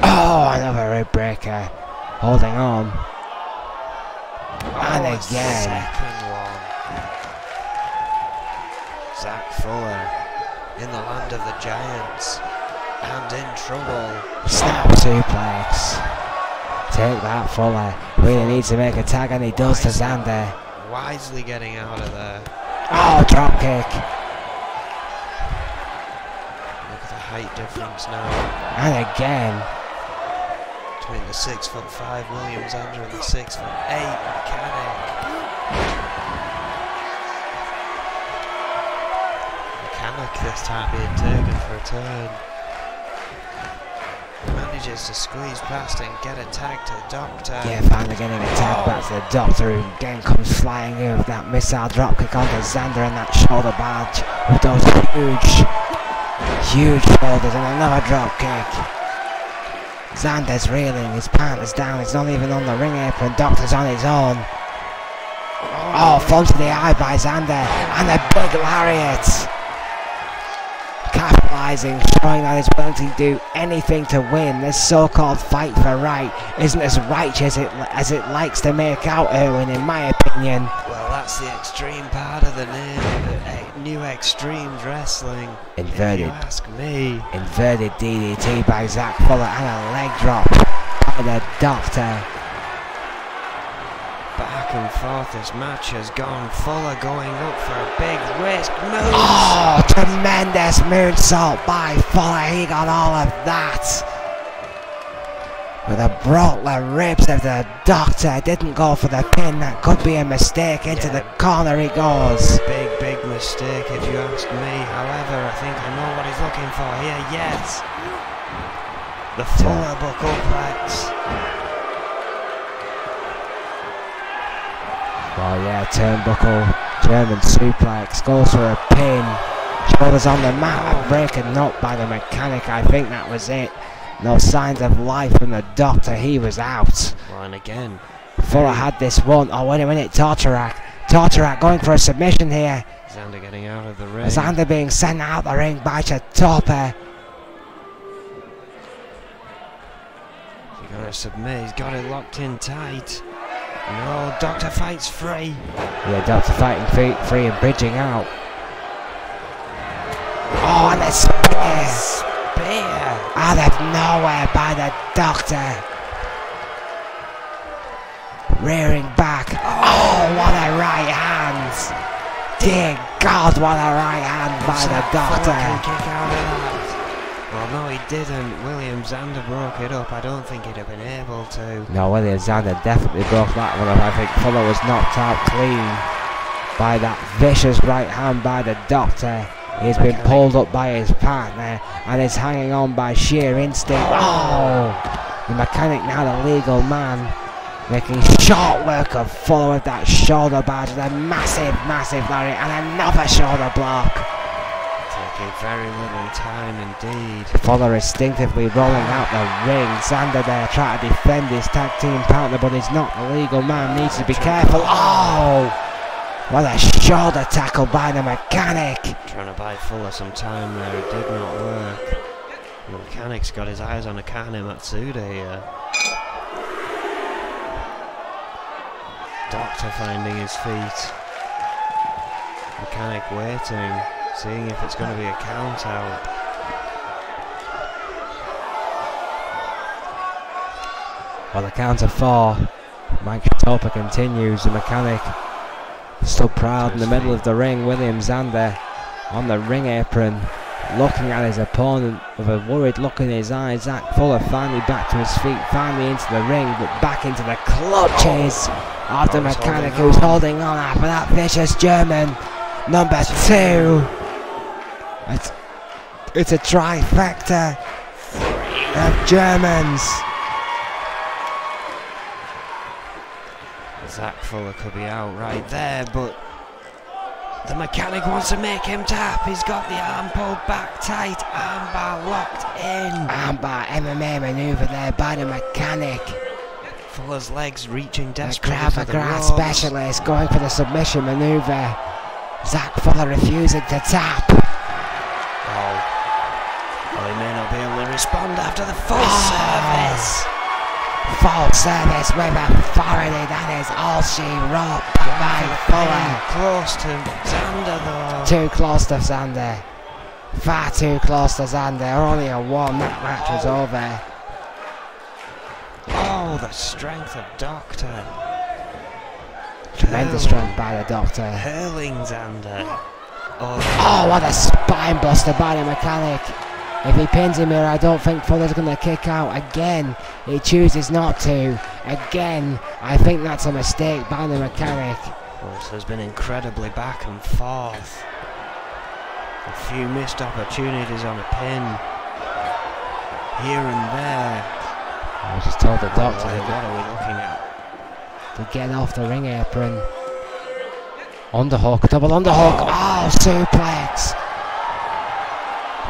Oh, another rib breaker. Holding on. And again. Second one. Zach Fuller in the land of the giants and in trouble. Snap suplex. Take that, Fuller. Really needs to make a tag, and he does to Xander. Wisely getting out of there. Oh, drop kick. Look at the height difference now. And again. Between the 6'5" William Zander and the 6'8" Mechanic. Mechanic this time being taken for a turn. Manages to squeeze past and get a tag to the Doctor. Yeah, finally getting a tag back to the Doctor, who again comes flying in with that missile dropkick onto Zander and that shoulder barge with those huge shoulders and another dropkick. Zander's reeling, his partner's down, he's not even on the ring apron, Doctor's on his own. Oh, thumb to the eye by Zander, and a big lariat. Capitalising, showing that he's willing to do anything to win. This so-called fight for right isn't as righteous as it likes to make out, Erwin, in my opinion. Well, that's the extreme part of the name of it. New Extremes Wrestling. Inverted. If you ask me. Inverted DDT by Zach Fuller and a leg drop by the Doctor. Back and forth, this match has gone. Fuller going up for a big risk move. Oh, tremendous moonsault by Fuller. He got all of that. With a broke the ribs of the Doctor. Didn't go for the pin. That could be a mistake. Into the corner he goes. Big mistake if you ask me. However, I think I know what he's looking for here. Yes. The Fuller buckleplex. Well, yeah, turnbuckle, German suplex, goes for a pin, shoulders on the mat, breaking up by the Mechanic. I think that was it. No signs of life from the Doctor, he was out. Well, and again, Fuller had this one. Oh, wait a minute, Torturak going for a submission here. Zander getting out of the ring. Zander being sent out the ring by Chatopa. He's got to submit, he's got it locked in tight. No, Doctor fights free. Yeah, Doctor fighting free and bridging out. Oh, and a spear out of nowhere by the Doctor. Rearing back. Oh, what a right hand. Dear God, what a right hand by the Doctor. Can kick out of that. Well, no, he didn't. William Zander broke it up. I don't think he'd have been able to. No, William Zander definitely broke that one up. I think Fuller was knocked out clean by that vicious right hand by the Doctor. He's been pulled up by his partner and is hanging on by sheer instinct. Oh! The Mechanic, now the legal man, making short work of Fuller with that shoulder barge with a massive lariat and another shoulder block. Taking very little time indeed. Fuller instinctively rolling out the ring. Zander there trying to defend his tag team partner, but he's not the legal man. Needs to be careful. Oh! What a shoulder tackle by the Mechanic. Trying to buy Fuller some time there. It did not work. The Mechanic's got his eyes on Akane Matsuda here. Doctor finding his feet. Mechanic waiting, seeing if it's going to be a count out. Well, the count of 4. Mike Chatopa continues. The Mechanic stood proud in the middle of the ring. William Zander on the ring apron, looking at his opponent with a worried look in his eyes. Zach Fuller finally back to his feet, finally into the ring, but back into the clutches of the Mechanic, who's holding on after that vicious German number 2. It's a trifecta of Germans. Zach Fuller could be out right there, but the Mechanic wants to make him tap. He's got the arm pulled back tight, armbar locked in. Armbar MMA manoeuvre there by the Mechanic. Fuller's legs reaching desperately the for the Grab ropes. specialist going for the submission manoeuvre. Zach Fuller refusing to tap. Oh, well, he may not be able to respond after the full service. Full service with authority, that is all she wrote by Fuller. Close to Zander though. Too close to Zander. Far too close to Zander. Only a 1, that match was over. Oh, the strength of Doctor. Tremendous strength by the Doctor. Hurling Zander. Oh, what a spine buster by the Mechanic. If he pins him here, I don't think Fuller's going to kick out. Again, he chooses not to. Again, I think that's a mistake by the mechanic. Well, this has been incredibly back and forth. A few missed opportunities on a pin. Here and there. I just told the doctor What are we looking at? to get off the ring apron. Underhook, double underhook. Oh, suplex.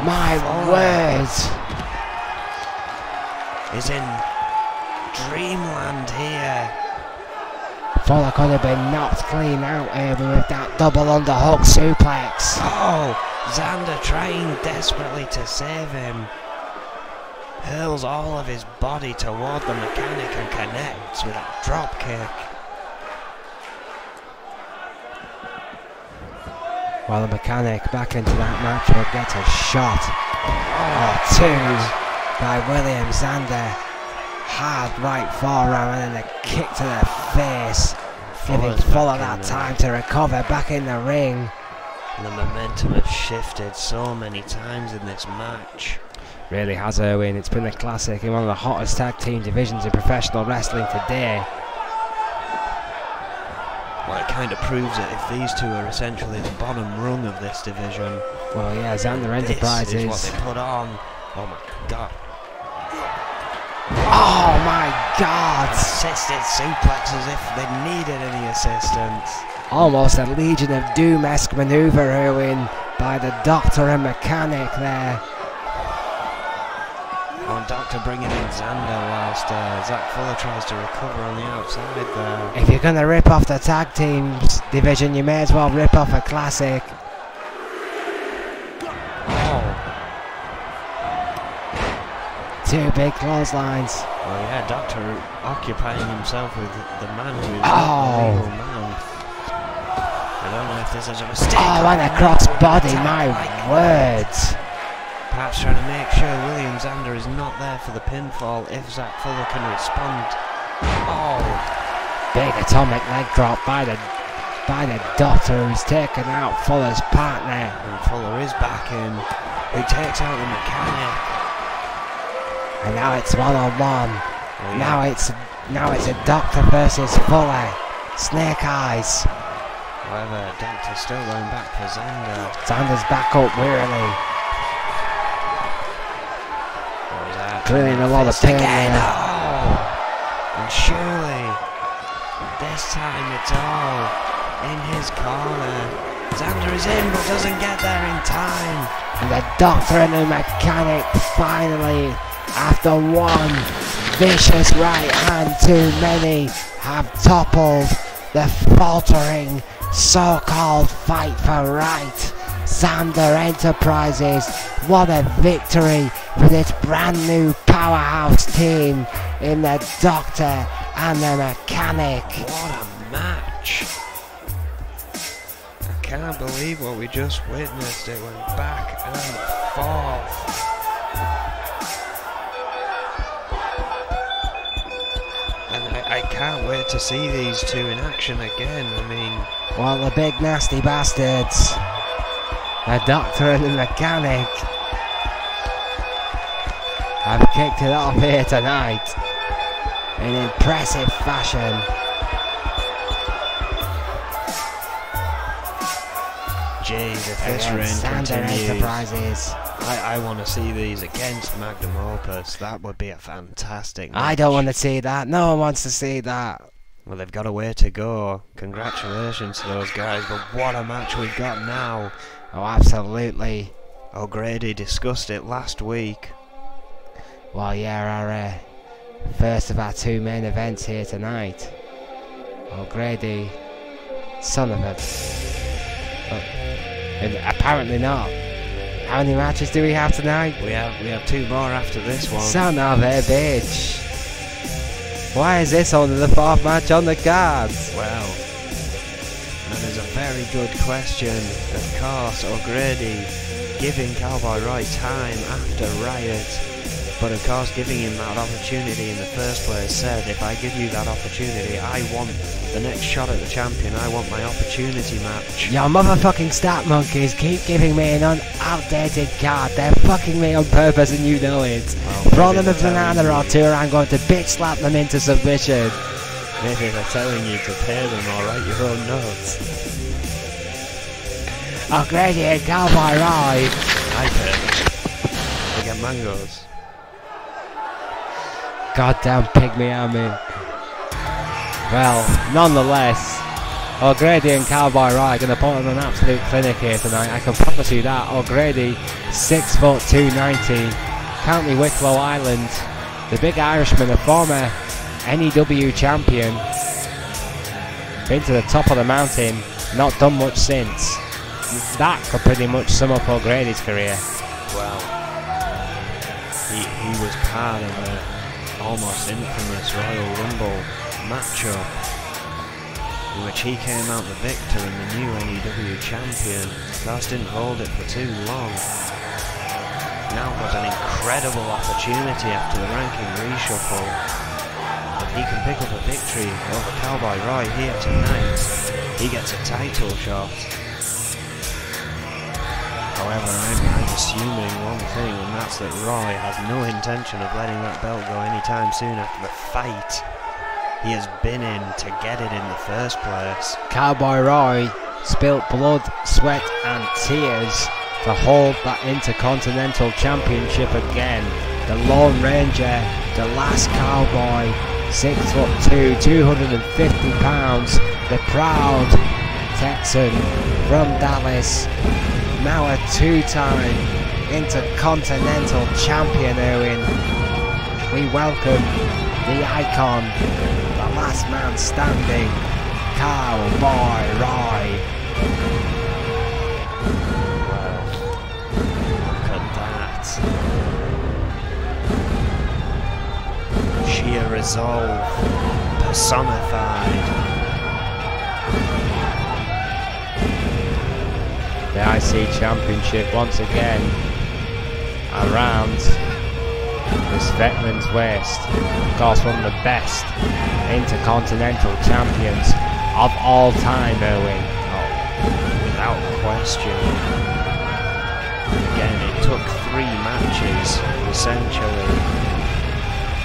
My word. Is in dreamland here. Fuller could have been knocked clean out here with that double underhook suplex. Oh, Xander trying desperately to save him. Hurls all of his body toward the mechanic and connects with a drop kick. While the mechanic back into that match but gets a shot. Oh, two by William Xander. Hard right forearm and then a kick to the face. Giving Fuller that time to recover back in the ring. And the momentum has shifted so many times in this match. Really has, Erwin. It's been a classic in one of the hottest tag team divisions in professional wrestling today. Well, it kind of proves it if these two are essentially the bottom rung of this division. Well, yeah, Xander Enterprises. This is what they put on. Oh my god. Oh my god! Assisted suplex as if they needed any assistance. Almost a Legion of Doom-esque maneuver, Erwin, by the Doctor and Mechanic there. Oh, Doctor bringing in Xander whilst Zach Fuller tries to recover on the outside there. If you're going to rip off the tag teams division, you may as well rip off a classic. Oh. Two big clotheslines. Well, yeah, Doctor occupying himself with the man who is Oh. the legal man. I don't know if this is a mistake. Oh, and a cross body, my words. Perhaps trying to make sure William Xander is not there for the pinfall if Zach Fuller can respond. Oh. Big atomic leg drop by the Doctor, who's taken out Fuller's partner. And Fuller is back in. He takes out the mechanic. And now it's one-on-one. Oh, yeah. Now it's a Doctor versus Fuller. Snake eyes. However, Doctor's still going back for Xander. Xander's back up wearily. Clearly in a lot of pain there. Oh. And surely, this time it's all in his corner. Xander is in but doesn't get there in time. And the Doctor and the mechanic finally, after one vicious right hand too many, have toppled the faltering so-called fight for right. Xander Enterprises, what a victory for this brand new powerhouse team in the Doctor and the Mechanic. What a match! I can't believe what we just witnessed. It went back and forth. And I can't wait to see these two in action again. I mean, Well, the big nasty bastards, the Doctor and the Mechanic, have kicked it off here tonight in impressive fashion. jeez, if this Against reign Xander continues, Enterprises. I want to see these against Magnum Opus. That would be a fantastic match. I don't want to see that. No one wants to see that. Well, they've got a way to go. Congratulations to those guys, but what a match we've got now. Oh, absolutely. O'Grady discussed it last week. Well, yeah, our first of our two main events here tonight. O'Grady, son of a... apparently not. How many matches do we have tonight? We have two more after this one. Son of a bitch. Why is this only the fourth match on the cards? Well, that is a very good question. Of course, O'Grady giving Cowboy Roy time after Riot But of course, giving him that opportunity in the first place said, if I give you that opportunity, I want the next shot at the champion, I want my opportunity match. Your motherfucking stat monkeys keep giving me an outdated card. They're fucking me on purpose and you know it. Throw them a banana or two or I'm going to bitch slap them into submission. Maybe they're telling you to pay them or write your own notes. O'Grady and Cowboy Roy. I pay. They get mangoes. Goddamn pygmy army. Well, nonetheless, O'Grady and Cowboy Roy are going to put on an absolute clinic here tonight. I can promise you that. O'Grady, 6 foot 290, County Wicklow Island, the big Irishman, a former N.E.W champion, been to the top of the mountain, not done much since. That could pretty much sum up O'Grady's career. Well, he was part of a almost infamous Royal Rumble matchup in which he came out the victor and the new N.E.W champion. Last didn't hold it for too long. Now got an incredible opportunity after the ranking reshuffle. If he can pick up a victory over Cowboy Roy here tonight, he gets a title shot. However, I'm assuming one thing, and that's that Roy has no intention of letting that belt go anytime soon after the fight he has been in to get it in the first place. Cowboy Roy spilt blood, sweat and tears to hold that Intercontinental Championship again. The Lone Ranger, the last cowboy, 6'2", 250 pounds, the proud Texan from Dallas, now a two-time Intercontinental Champion, Owen. We welcome the icon, the last man standing, Cowboy Roy. Well, look at that. Sheer resolve personified. The IC Championship once again around this veteran's waist. Of course, one of the best Intercontinental Champions of all time, Owen. Oh, without question. Again, it took 3 matches, essentially,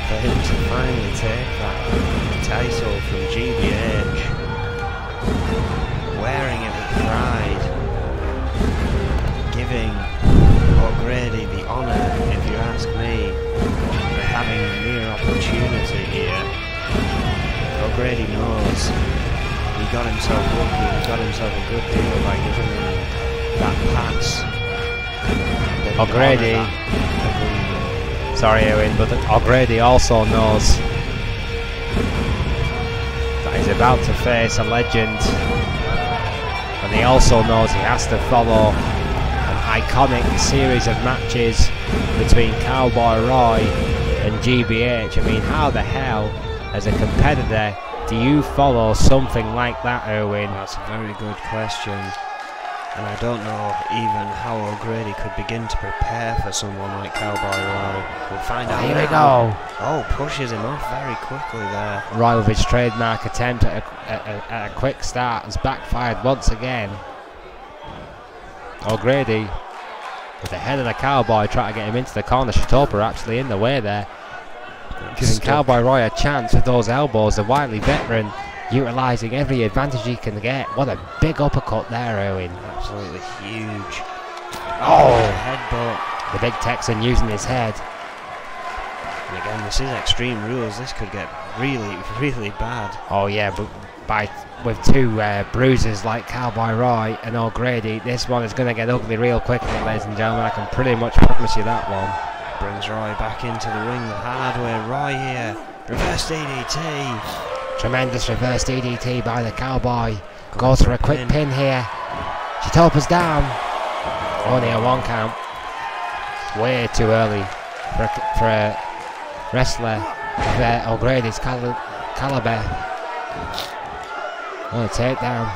for him to finally take that title from GBH. Wearing it with pride. Giving O'Grady the honour, if you ask me, of having a near opportunity here. O'Grady knows he got himself lucky, he got himself a good deal by giving him that pass. O'Grady, sorry Owen, but O'Grady also knows that he's about to face a legend, and he also knows he has to follow an iconic series of matches between Cowboy Roy and GBH. I mean, how the hell, as a competitor, do you follow something like that, Erwin? That's a very good question. And I don't know even how O'Grady could begin to prepare for someone like Cowboy Roy. We'll find out. Here we go. Oh, pushes him off very quickly there. Roy with his trademark attempt at a quick start has backfired once again. O'Grady with the head of the Cowboy trying to get him into the corner. Shatopa actually in the way there, giving Cowboy Roy a chance with those elbows. The wily veteran utilising every advantage he can get. What a big uppercut there, Owen. Absolutely huge. Oh, headbutt. The big Texan using his head. And again, this is Extreme Rules. This could get really, really bad. Oh yeah, but with 2 bruises like Cowboy Roy and O'Grady, this one is going to get ugly real quickly, ladies and gentlemen. I can pretty much promise you that one. Brings Roy back into the ring the hard way. Roy here. Reverse DDT. Tremendous reverse DDT by the Cowboy. Goes for a quick pin here. Shatopa's down. Only a 1 count. Way too early for a wrestler of O'Grady's caliber. On a takedown.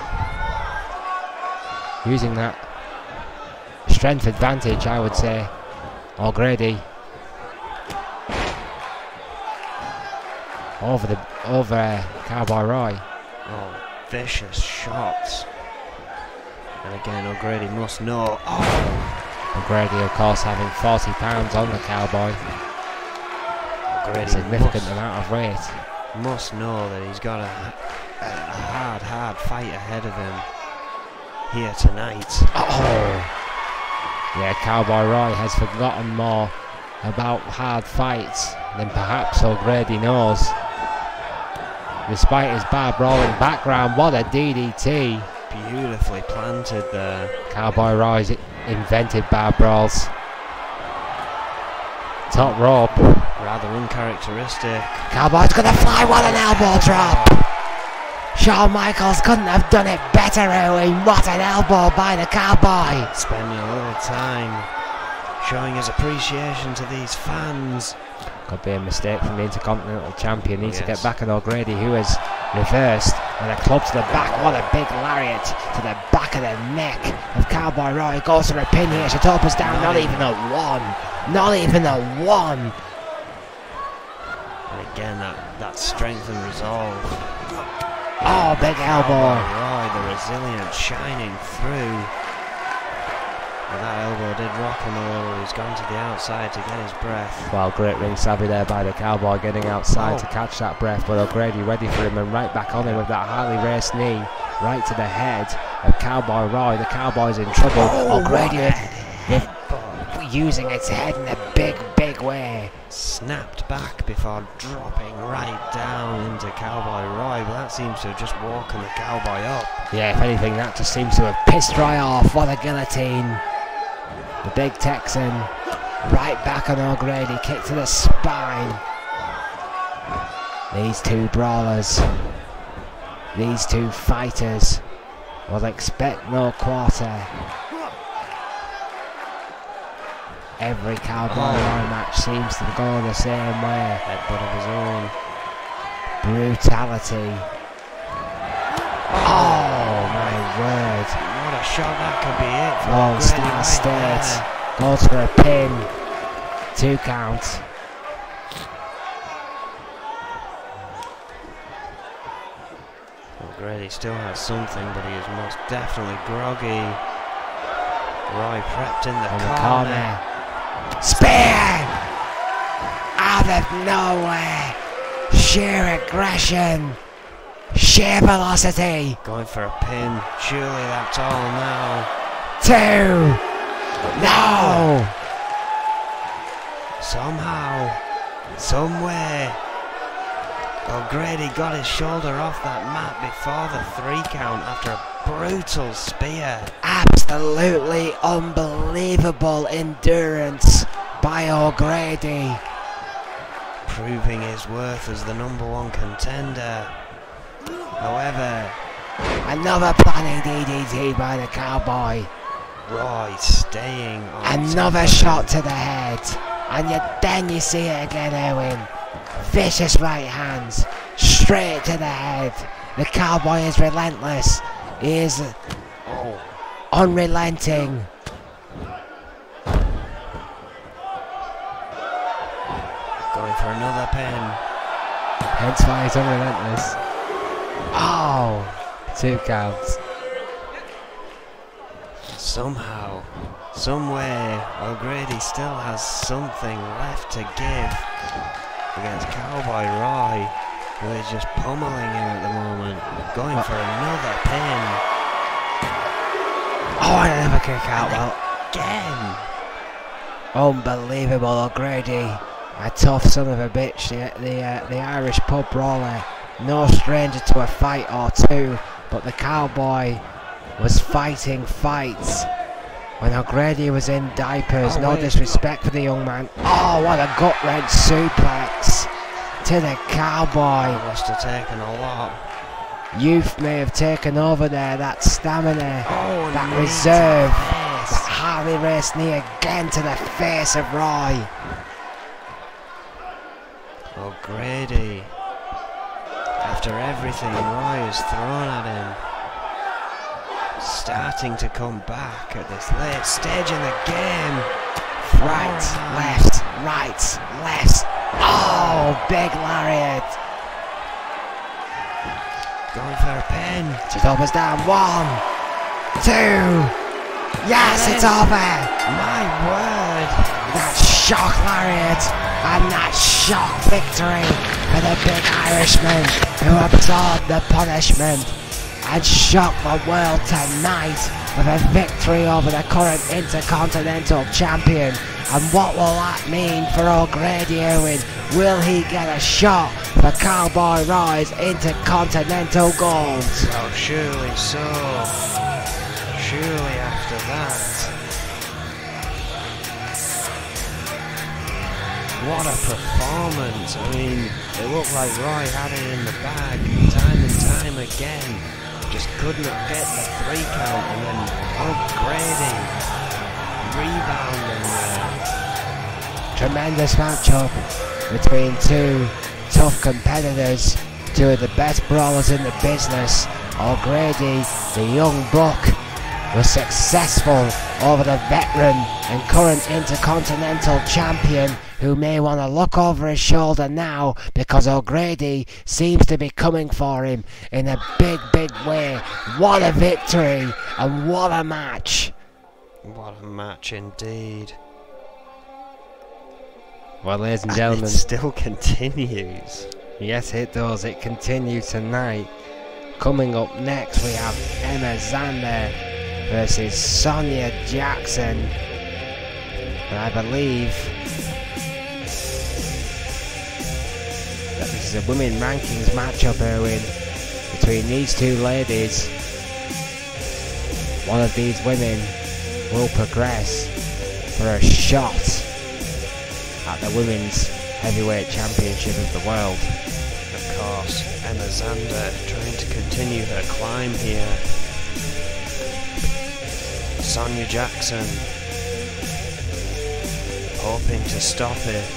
Using that strength advantage, I would say. O'Grady over Cowboy Roy. Oh, vicious shots. And again, O'Grady must know. Oh! O'Grady, of course, having 40 pounds on the Cowboy. O'Grady A significant amount of weight. Must know that he's got a hard fight ahead of him here tonight. Oh! Yeah, Cowboy Roy has forgotten more about hard fights than perhaps O'Grady knows. Despite his bar brawling background, what a DDT. Beautifully planted there. Cowboy Roy's invented bar brawls. Top rope. Rather uncharacteristic. Cowboy's gonna fly, what an elbow drop! Shawn Michaels couldn't have done it better, Owen. What an elbow by the Cowboy! Spending a little time showing his appreciation to these fans. Could be a mistake from the Intercontinental Champion. Needs to get back at O'Grady, who has reversed. And a club to the back. What a big lariat to the back of the neck of Cowboy Roy. Goes for a pin here. Shatopa's down. Not even a one. Not even a one. And again, that strength and resolve. Oh, big elbow. Roy, the resilience shining through. Well, that elbow did rock him a little. He's gone to the outside to get his breath. Well, great ring savvy there by the Cowboy, getting outside to catch that breath. But O'Grady ready for him and right back on him with that highly raced knee right to the head of Cowboy Roy. The Cowboy's in trouble. O'Grady using its head in a big way. Snapped back before dropping right down into Cowboy Roy, but that seems to have just woken the Cowboy up. Yeah, if anything, that just seems to have pissed Roy off. What a guillotine. The big Texan right back on O'Grady, kick to the spine. These two brawlers, these two fighters will expect no quarter. Every Cowboy Roy match seems to go the same way. Headbutt of his own. Brutality. Oh my word. What a shot that could be it for Lone Star State. Goes for a pin. 2 count. O'Grady still has something, but he is most definitely groggy. Roy prepped in the corner. Spear! Out of nowhere. Sheer aggression. Sheer velocity. Going for a pin. Surely that's all now. 2. No! Somehow, somewhere, O'Grady got his shoulder off that mat before the 3 count after a brutal spear. Absolutely unbelievable endurance by O'Grady. Proving his worth as the #1 contender. However, another planning DDT by the Cowboy. Roy staying on another shot to the head. And then you see it again, Owen. Vicious right hands. Straight to the head. The Cowboy is relentless. He is unrelenting. Going for another pin. Hence why he's unrelentless. Oh! 2 counts. Somehow, somewhere, O'Grady still has something left to give against Cowboy Roy, who is just pummeling him at the moment. Going for another pin. Oh, and another kick out. Well, again. Unbelievable, O'Grady. A tough son of a bitch. The Irish pub brawler. No stranger to a fight or two, but the Cowboy was fighting fights when O'Grady was in diapers. No disrespect for the young man. Oh, what a gut-wrench suplex to the Cowboy. Must have taken a lot. Youth may have taken over there. That stamina, that reserve, that Harley race knee again to the face of Roy. O'Grady, after everything Roy has thrown at him, starting to come back at this late stage in the game. Right, left, right, left. Oh, big lariat. Going for a pin. She's almost down. 1, 2. Yes, it's over. My word. That shock lariat and that shock victory for the big Irishman who absorbed the punishment and shocked the world tonight with a victory over the current Intercontinental Champion. And what will that mean for O'Grady Irwin? Will he get a shot for Cowboy Roy's Intercontinental Gold? Well, surely so. Surely after that. What a performance. I mean, it looked like Roy had it in the bag time and time again. Just could not get the 3 count, and then O'Grady rebounding there. Tremendous matchup between two tough competitors, two of the best brawlers in the business. O'Grady, the young buck, was successful over the veteran and current Intercontinental Champion, who may want to look over his shoulder now because O'Grady seems to be coming for him in a big, big way. What a victory and what a match! What a match indeed. Well, ladies and And gentlemen, it still continues. yes it does, it continues tonight. Coming up next we have Emma Zander versus Sonia Jackson, and I believe that this is a women rankings matchup, Erwin, between these two ladies. One of these women will progress for a shot at the Women's Heavyweight Championship of the world. Of course, Emma Zander trying to continue her climb here. Sonia Jackson hoping to stop it.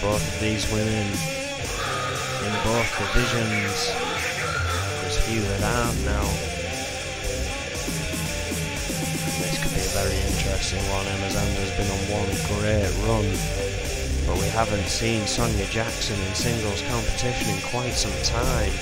Both of these women in both divisions. There's few that aren't now. This could be a very interesting one. Emma Zander's been on one great run, but we haven't seen Sonia Jackson in singles competition in quite some time.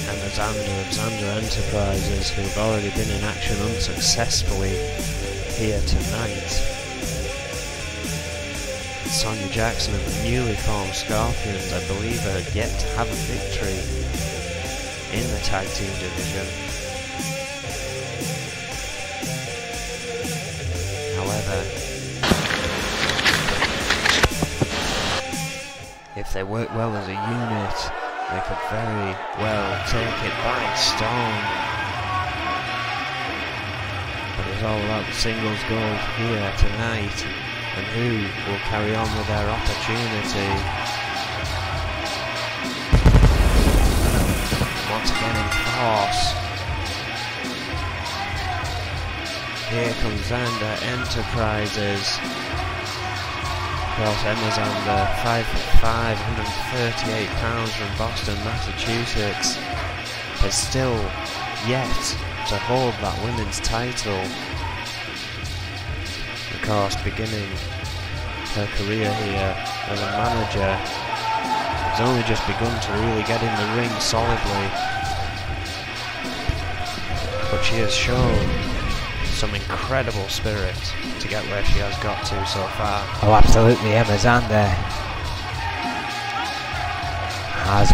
Emma Zander of Zander Enterprises, who have already been in action unsuccessfully here tonight. Sonia Jackson of the newly formed Scorpions, I believe, are yet to have a victory in the tag team division. However, if they work well as a unit, they could very well take it by storm. But it's all about the singles gold here tonight, and who will carry on with their opportunity. Once again in force. Here comes Zander Enterprises. Of course, Emma Zander, 5'5", 138 pounds from Boston, Massachusetts, is still yet to hold that women's title. Of course, beginning her career here as a manager, has only just begun to really get in the ring solidly. But she has shown some incredible spirit to get where she has got to so far. Oh, absolutely. Emma Zander has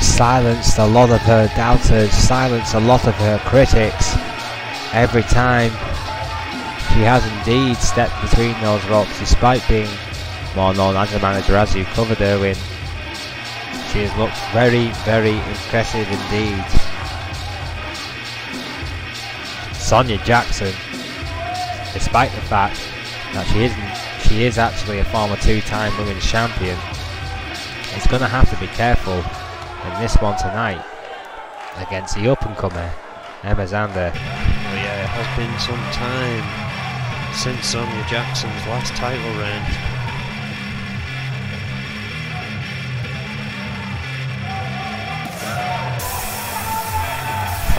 silenced a lot of her doubters, silenced a lot of her critics. Every time she has indeed stepped between those ropes, despite being more known as a manager, as you covered, Erwin. She has looked very, very impressive indeed. Sonia Jackson, despite the fact that she is actually a former two-time women's champion, is going to have to be careful in this one tonight against the up-and-comer Emma Zander. Well, yeah, it has been some time since Sonia Jackson's last title reign.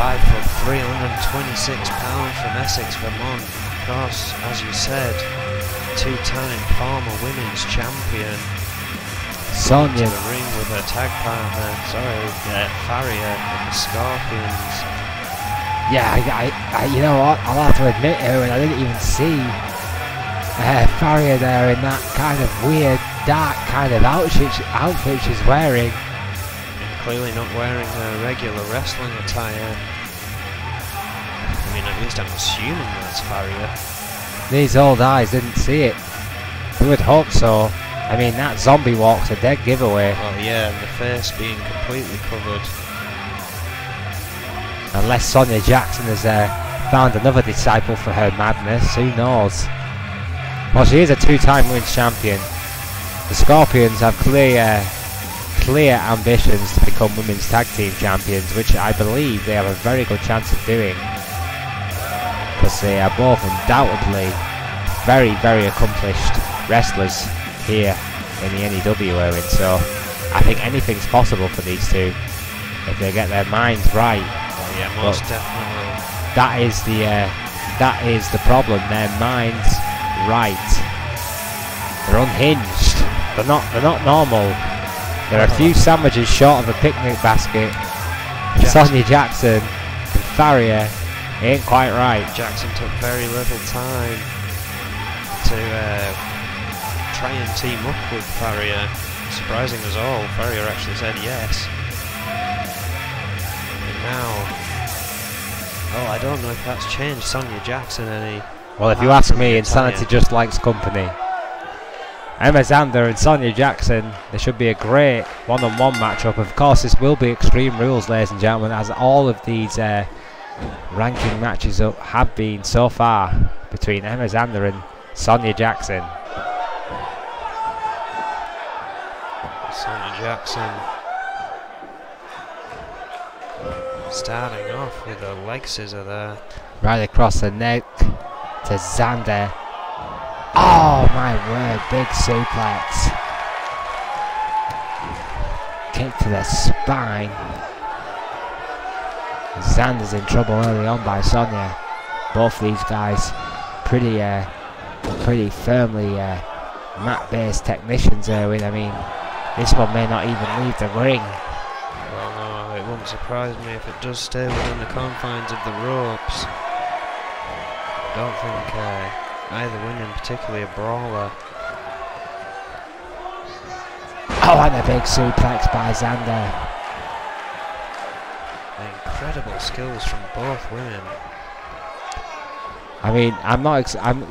5 foot 326 pounds from Essex, Vermont. Of course, as you said, two-time former women's champion. Sonya To the ring with her tag partner, Farrier and the Scorpions. Yeah, I you know what? I'll have to admit, Owen, I didn't even see Farrier there in that kind of weird, dark kind of outfit she's wearing. Clearly not wearing her regular wrestling attire. I mean, at least I'm assuming that's Farrier. These old eyes didn't see it. Who would hope so? I mean, that zombie walk's a dead giveaway. Well, yeah, and the face being completely covered. Unless Sonya Jackson has found another disciple for her madness, who knows? Well, she is a two-time women's champion. The Scorpions have clear ambitions to become women's tag team champions, which I believe they have a very good chance of doing, because they are both undoubtedly very, very accomplished wrestlers here in the N.E.W. Owen. So I think anything's possible for these two if they get their minds right. Oh yeah, most definitely. That is the problem. Their minds right. They're unhinged. They're not normal. They're a few sandwiches short of a picnic basket. Sonya Jackson and Farrier ain't quite right. Jackson took very little time to try and team up with Farrier. Surprising us all, Farrier actually said yes. And now, I don't know if that's changed Sonya Jackson any. Well, if you ask me, insanity just likes company. Emma Zander and Sonya Jackson, there should be a great one-on-one matchup. Of course, this will be Extreme Rules, ladies and gentlemen, as all of these ranking matches have been so far between Emma Zander and Sonya Jackson. Sonya Jackson starting off with a leg scissor there. Right across the neck to Zander. Oh my word, big suplex. Kick to the spine. Zander's in trouble early on by Sonya. Both these guys pretty firmly mat-based technicians, Erwin. I mean, this one may not even leave the ring. Well, no, it wouldn't surprise me if it does stay within the confines of the ropes. Don't think either winning, particularly a brawler. Oh, and a big suplex by Zander. Incredible skills from both women. I mean,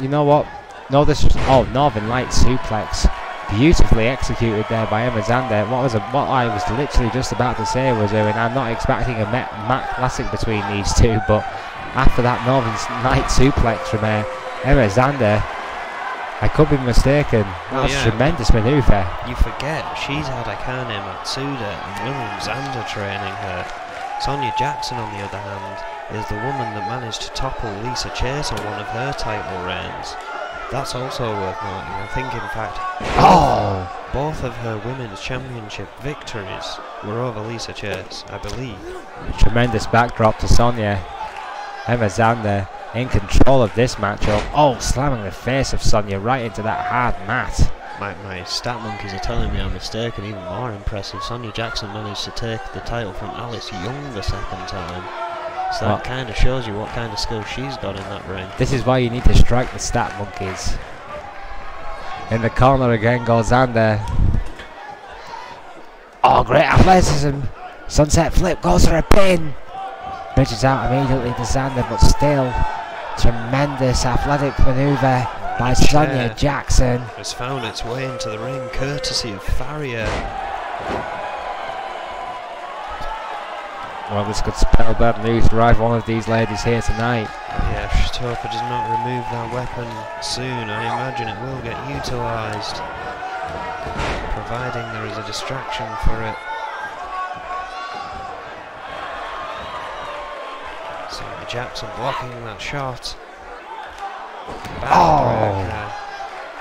you know what? No, Northern Light suplex, beautifully executed there by Emma Zander. What I was literally just about to say was, I'm not expecting a Matt Classic between these two, but after that Northern Light suplex from Emma Zander, I could be mistaken. That was a tremendous manoeuvre. You forget, she's had Akane Matsuda and William Zander training her. Sonya Jackson, on the other hand, is the woman that managed to topple Lisa Chase on one of her title reigns. That's also worth noting. I think, in fact, both of her women's championship victories were over Lisa Chase, I believe. Tremendous backdrop to Sonya. Emma Zander in control of this matchup. Oh, slamming the face of Sonya right into that hard mat. My stat monkeys are telling me I'm mistaken. Even more impressive, Sonya Jackson managed to take the title from Alice Young the second time. So that kind of shows you what kind of skill she's got in that ring. This is why you need to strike the stat monkeys. In the corner again goes Zander. Oh, great athleticism. Sunset flip goes for a pin. Bridges out immediately to Zander, but still tremendous athletic manoeuvre by Sonya Jackson. Has found its way into the ring courtesy of Farrier. Well, this could spell bad news for either one of these ladies here tonight. Yeah, if Shitopa does not remove that weapon soon, I imagine it will get utilised, providing there is a distraction for it. Sonya Jackson blocking that shot.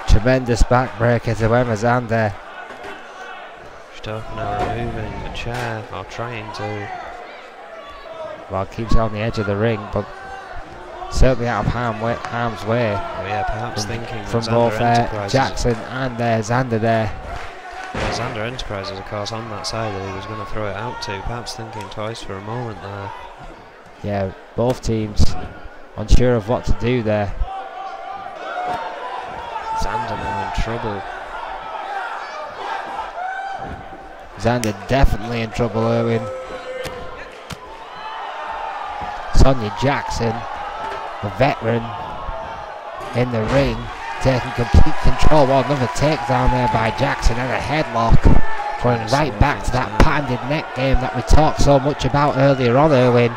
Tremendous backbreaker to Emma Zander. Shitopa now removing the chair, or trying to. well, keeps it on the edge of the ring, but certainly out of harm's way. Oh yeah, perhaps thinking from both Jackson and Xander there. Yeah, Xander Enterprises, of course, on that side that he was going to throw it out to. Perhaps thinking twice for a moment there. Yeah, both teams unsure of what to do there. Xander now in trouble. Xander definitely in trouble, Erwin. Sonia Jackson, the veteran, in the ring, taking complete control. Well, another takedown there by Jackson and a headlock. Going right back to that patented neck game that we talked so much about earlier on, Erwin.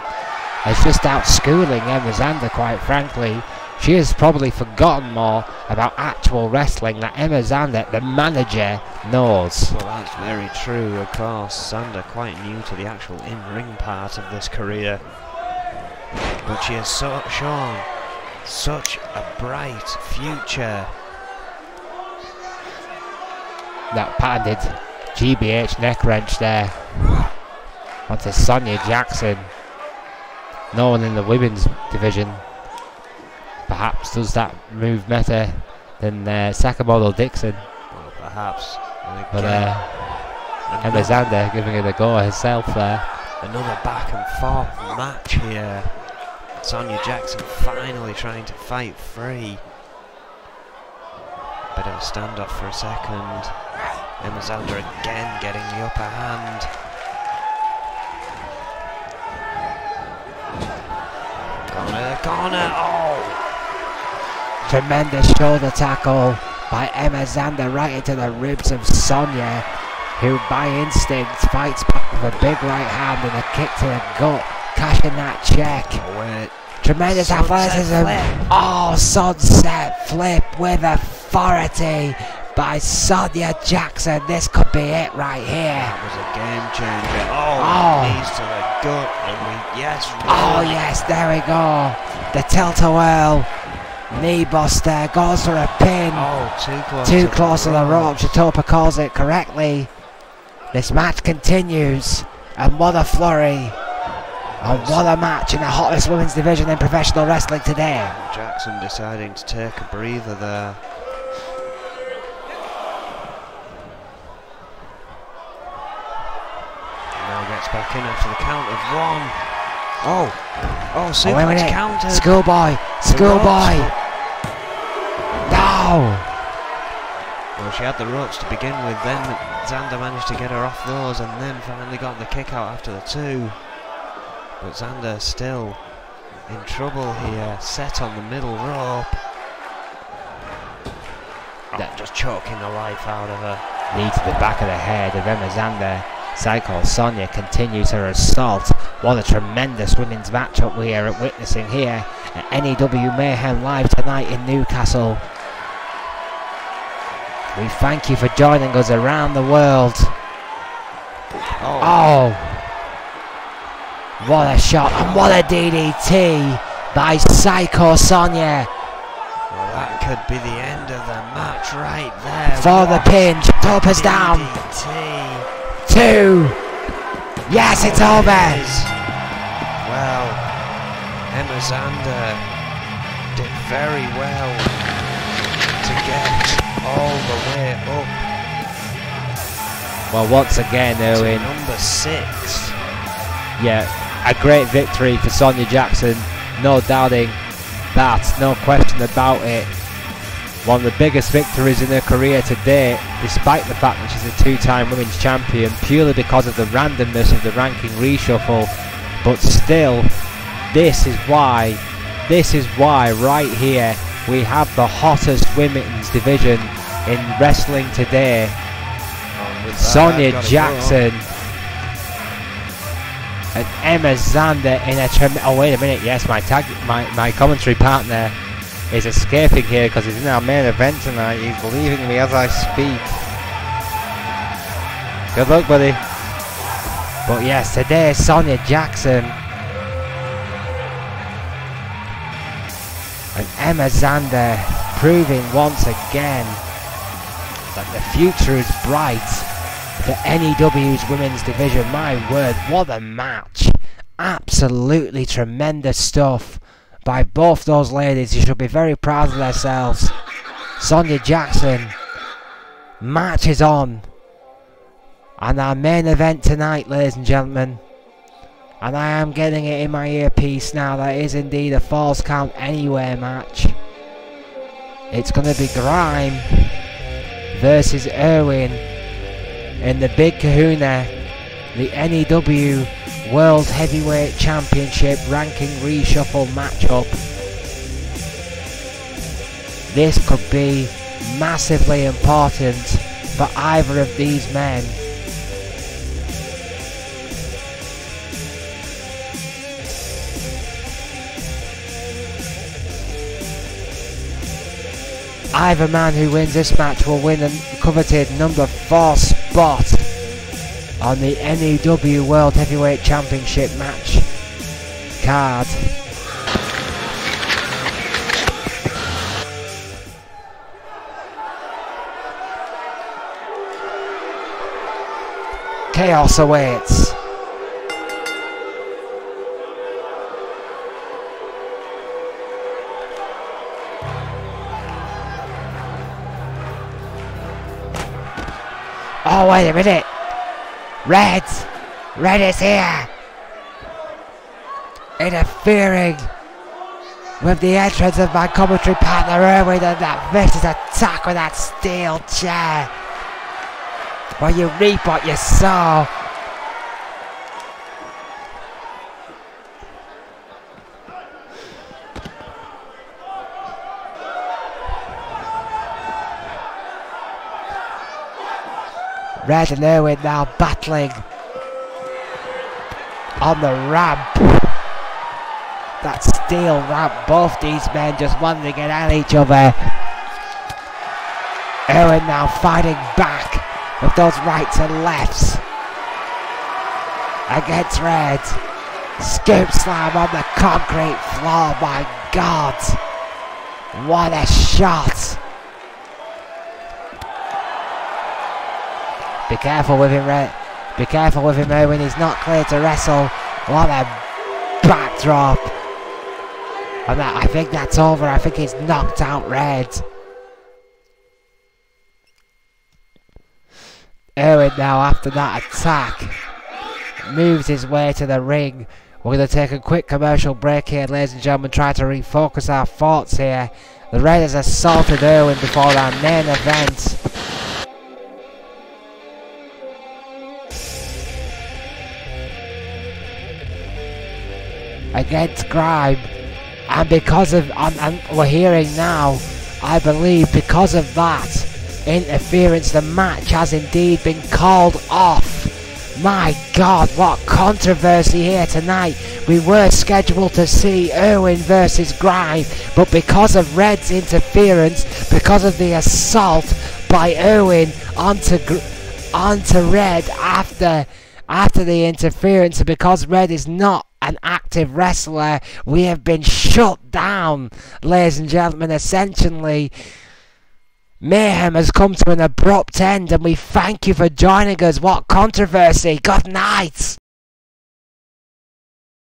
It's just out schooling Emma Xander, quite frankly. She has probably forgotten more about actual wrestling that Emma Xander, the manager, knows. Well, that's very true, of course. Xander quite new to the actual in-ring part of this career. But she has shown such a bright future. That patented GBH neck wrench there onto Sonia Jackson. No one in the women's division perhaps does that move better than Sakamoto Dixon. Well, perhaps. But Emma Xander giving it a go herself there. Another back and forth match here. Sonia Jackson finally trying to fight free. Bit of a standoff for a second. Emma Xander again getting the upper hand. Corner, oh! Tremendous shoulder tackle by Emma Xander right into the ribs of Sonia, who by instinct fights back with a big right hand and a kick to the gut, cashing that check. Oh, wait. Tremendous athleticism. Oh, sunset flip with authority by Sonia Jackson. This could be it right here. That was a game changer. Oh, knees to the gut. And yes. Oh, yes, there we go. The tilt-a-whirl. Knee buster, goes for a pin. Oh, too close to the rope. Chitopa calls it correctly. This match continues, and what a flurry. And what a match in the hottest women's division in professional wrestling today. Jackson deciding to take a breather there. Now gets back in after the count of one. Oh, suplex counter. Schoolboy. No. Well, she had the ropes to begin with, then Xander managed to get her off those and then finally got the kick out after the two. But Xander still in trouble here, set on the middle rope. Just choking the life out of her. Knee to the back of the head of Emma Xander. Psycho Sonia continues her assault. What a tremendous women's matchup we are witnessing here at N.E.W. Mayhem live tonight in Newcastle. We thank you for joining us around the world. Oh. What a shot and what a DDT by Psycho Sonia. Well, that could be the end of the match right there. For the pin, Chitopa's down. Two. Yes, it's over. Well, Emma Xander did very well to get all the way up. Well, once again, Owen. Number 6. Yeah, a great victory for Sonia Jackson. No doubting that, no question about it. One of the biggest victories in her career to date, despite the fact that she's a 2-time women's champion, purely because of the randomness of the ranking reshuffle. But still, this is why right here we have the hottest women's division in wrestling today. Sonia Jackson and Emma Xander in a oh wait a minute, yes, my commentary partner is escaping here because he's in our main event tonight. He's leaving me as I speak. Good luck, buddy. But yes, today Sonia Jackson and Emma Xander proving once again that the future is bright for N.E.W's women's division. My word, what a match. Absolutely tremendous stuff by both those ladies. You should be very proud of themselves. Sonia Jackson marches on. And our main event tonight, ladies and gentlemen. And I am getting it in my earpiece now. That is indeed a Falls Count Anywhere match. It's going to be Grime versus Irwin in the Big Kahuna, the N.E.W. World Heavyweight Championship ranking reshuffle matchup. This could be massively important for either of these men. Either man who wins this match will win the coveted number 4 spot on the N.E.W. World Heavyweight Championship match card. Chaos awaits. Oh, wait a minute. Red is here. Interfering with the entrance of my commentary partner Irwin, and that vicious attack with that steel chair. Well, you reap what you sow. Red and Irwin now battling on the ramp. That steel ramp, both these men just wanting to get at each other. Irwin now fighting back with those rights and lefts against Red. Scoop slam on the concrete floor, my God. What a shot. Be careful with him, Red. Be careful with him, Irwin. He's not clear to wrestle. What a backdrop. And that, I think that's over. I think he's knocked out Red. Irwin now, after that attack, moves his way to the ring. We're going to take a quick commercial break here, ladies and gentlemen. Try to refocus our thoughts here. The Red has assaulted Irwin before our main event. Against Grime, and because of, and we're hearing now, I believe because of that interference, the match has indeed been called off. My God, what controversy here tonight. We were scheduled to see Irwin versus Grime, but because of Red's interference, because of the assault by Irwin onto Red after the interference, and because Red is not an active wrestler, we have been shut down, ladies and gentlemen. Essentially, Mayhem has come to an abrupt end, and we thank you for joining us. What controversy. Good night.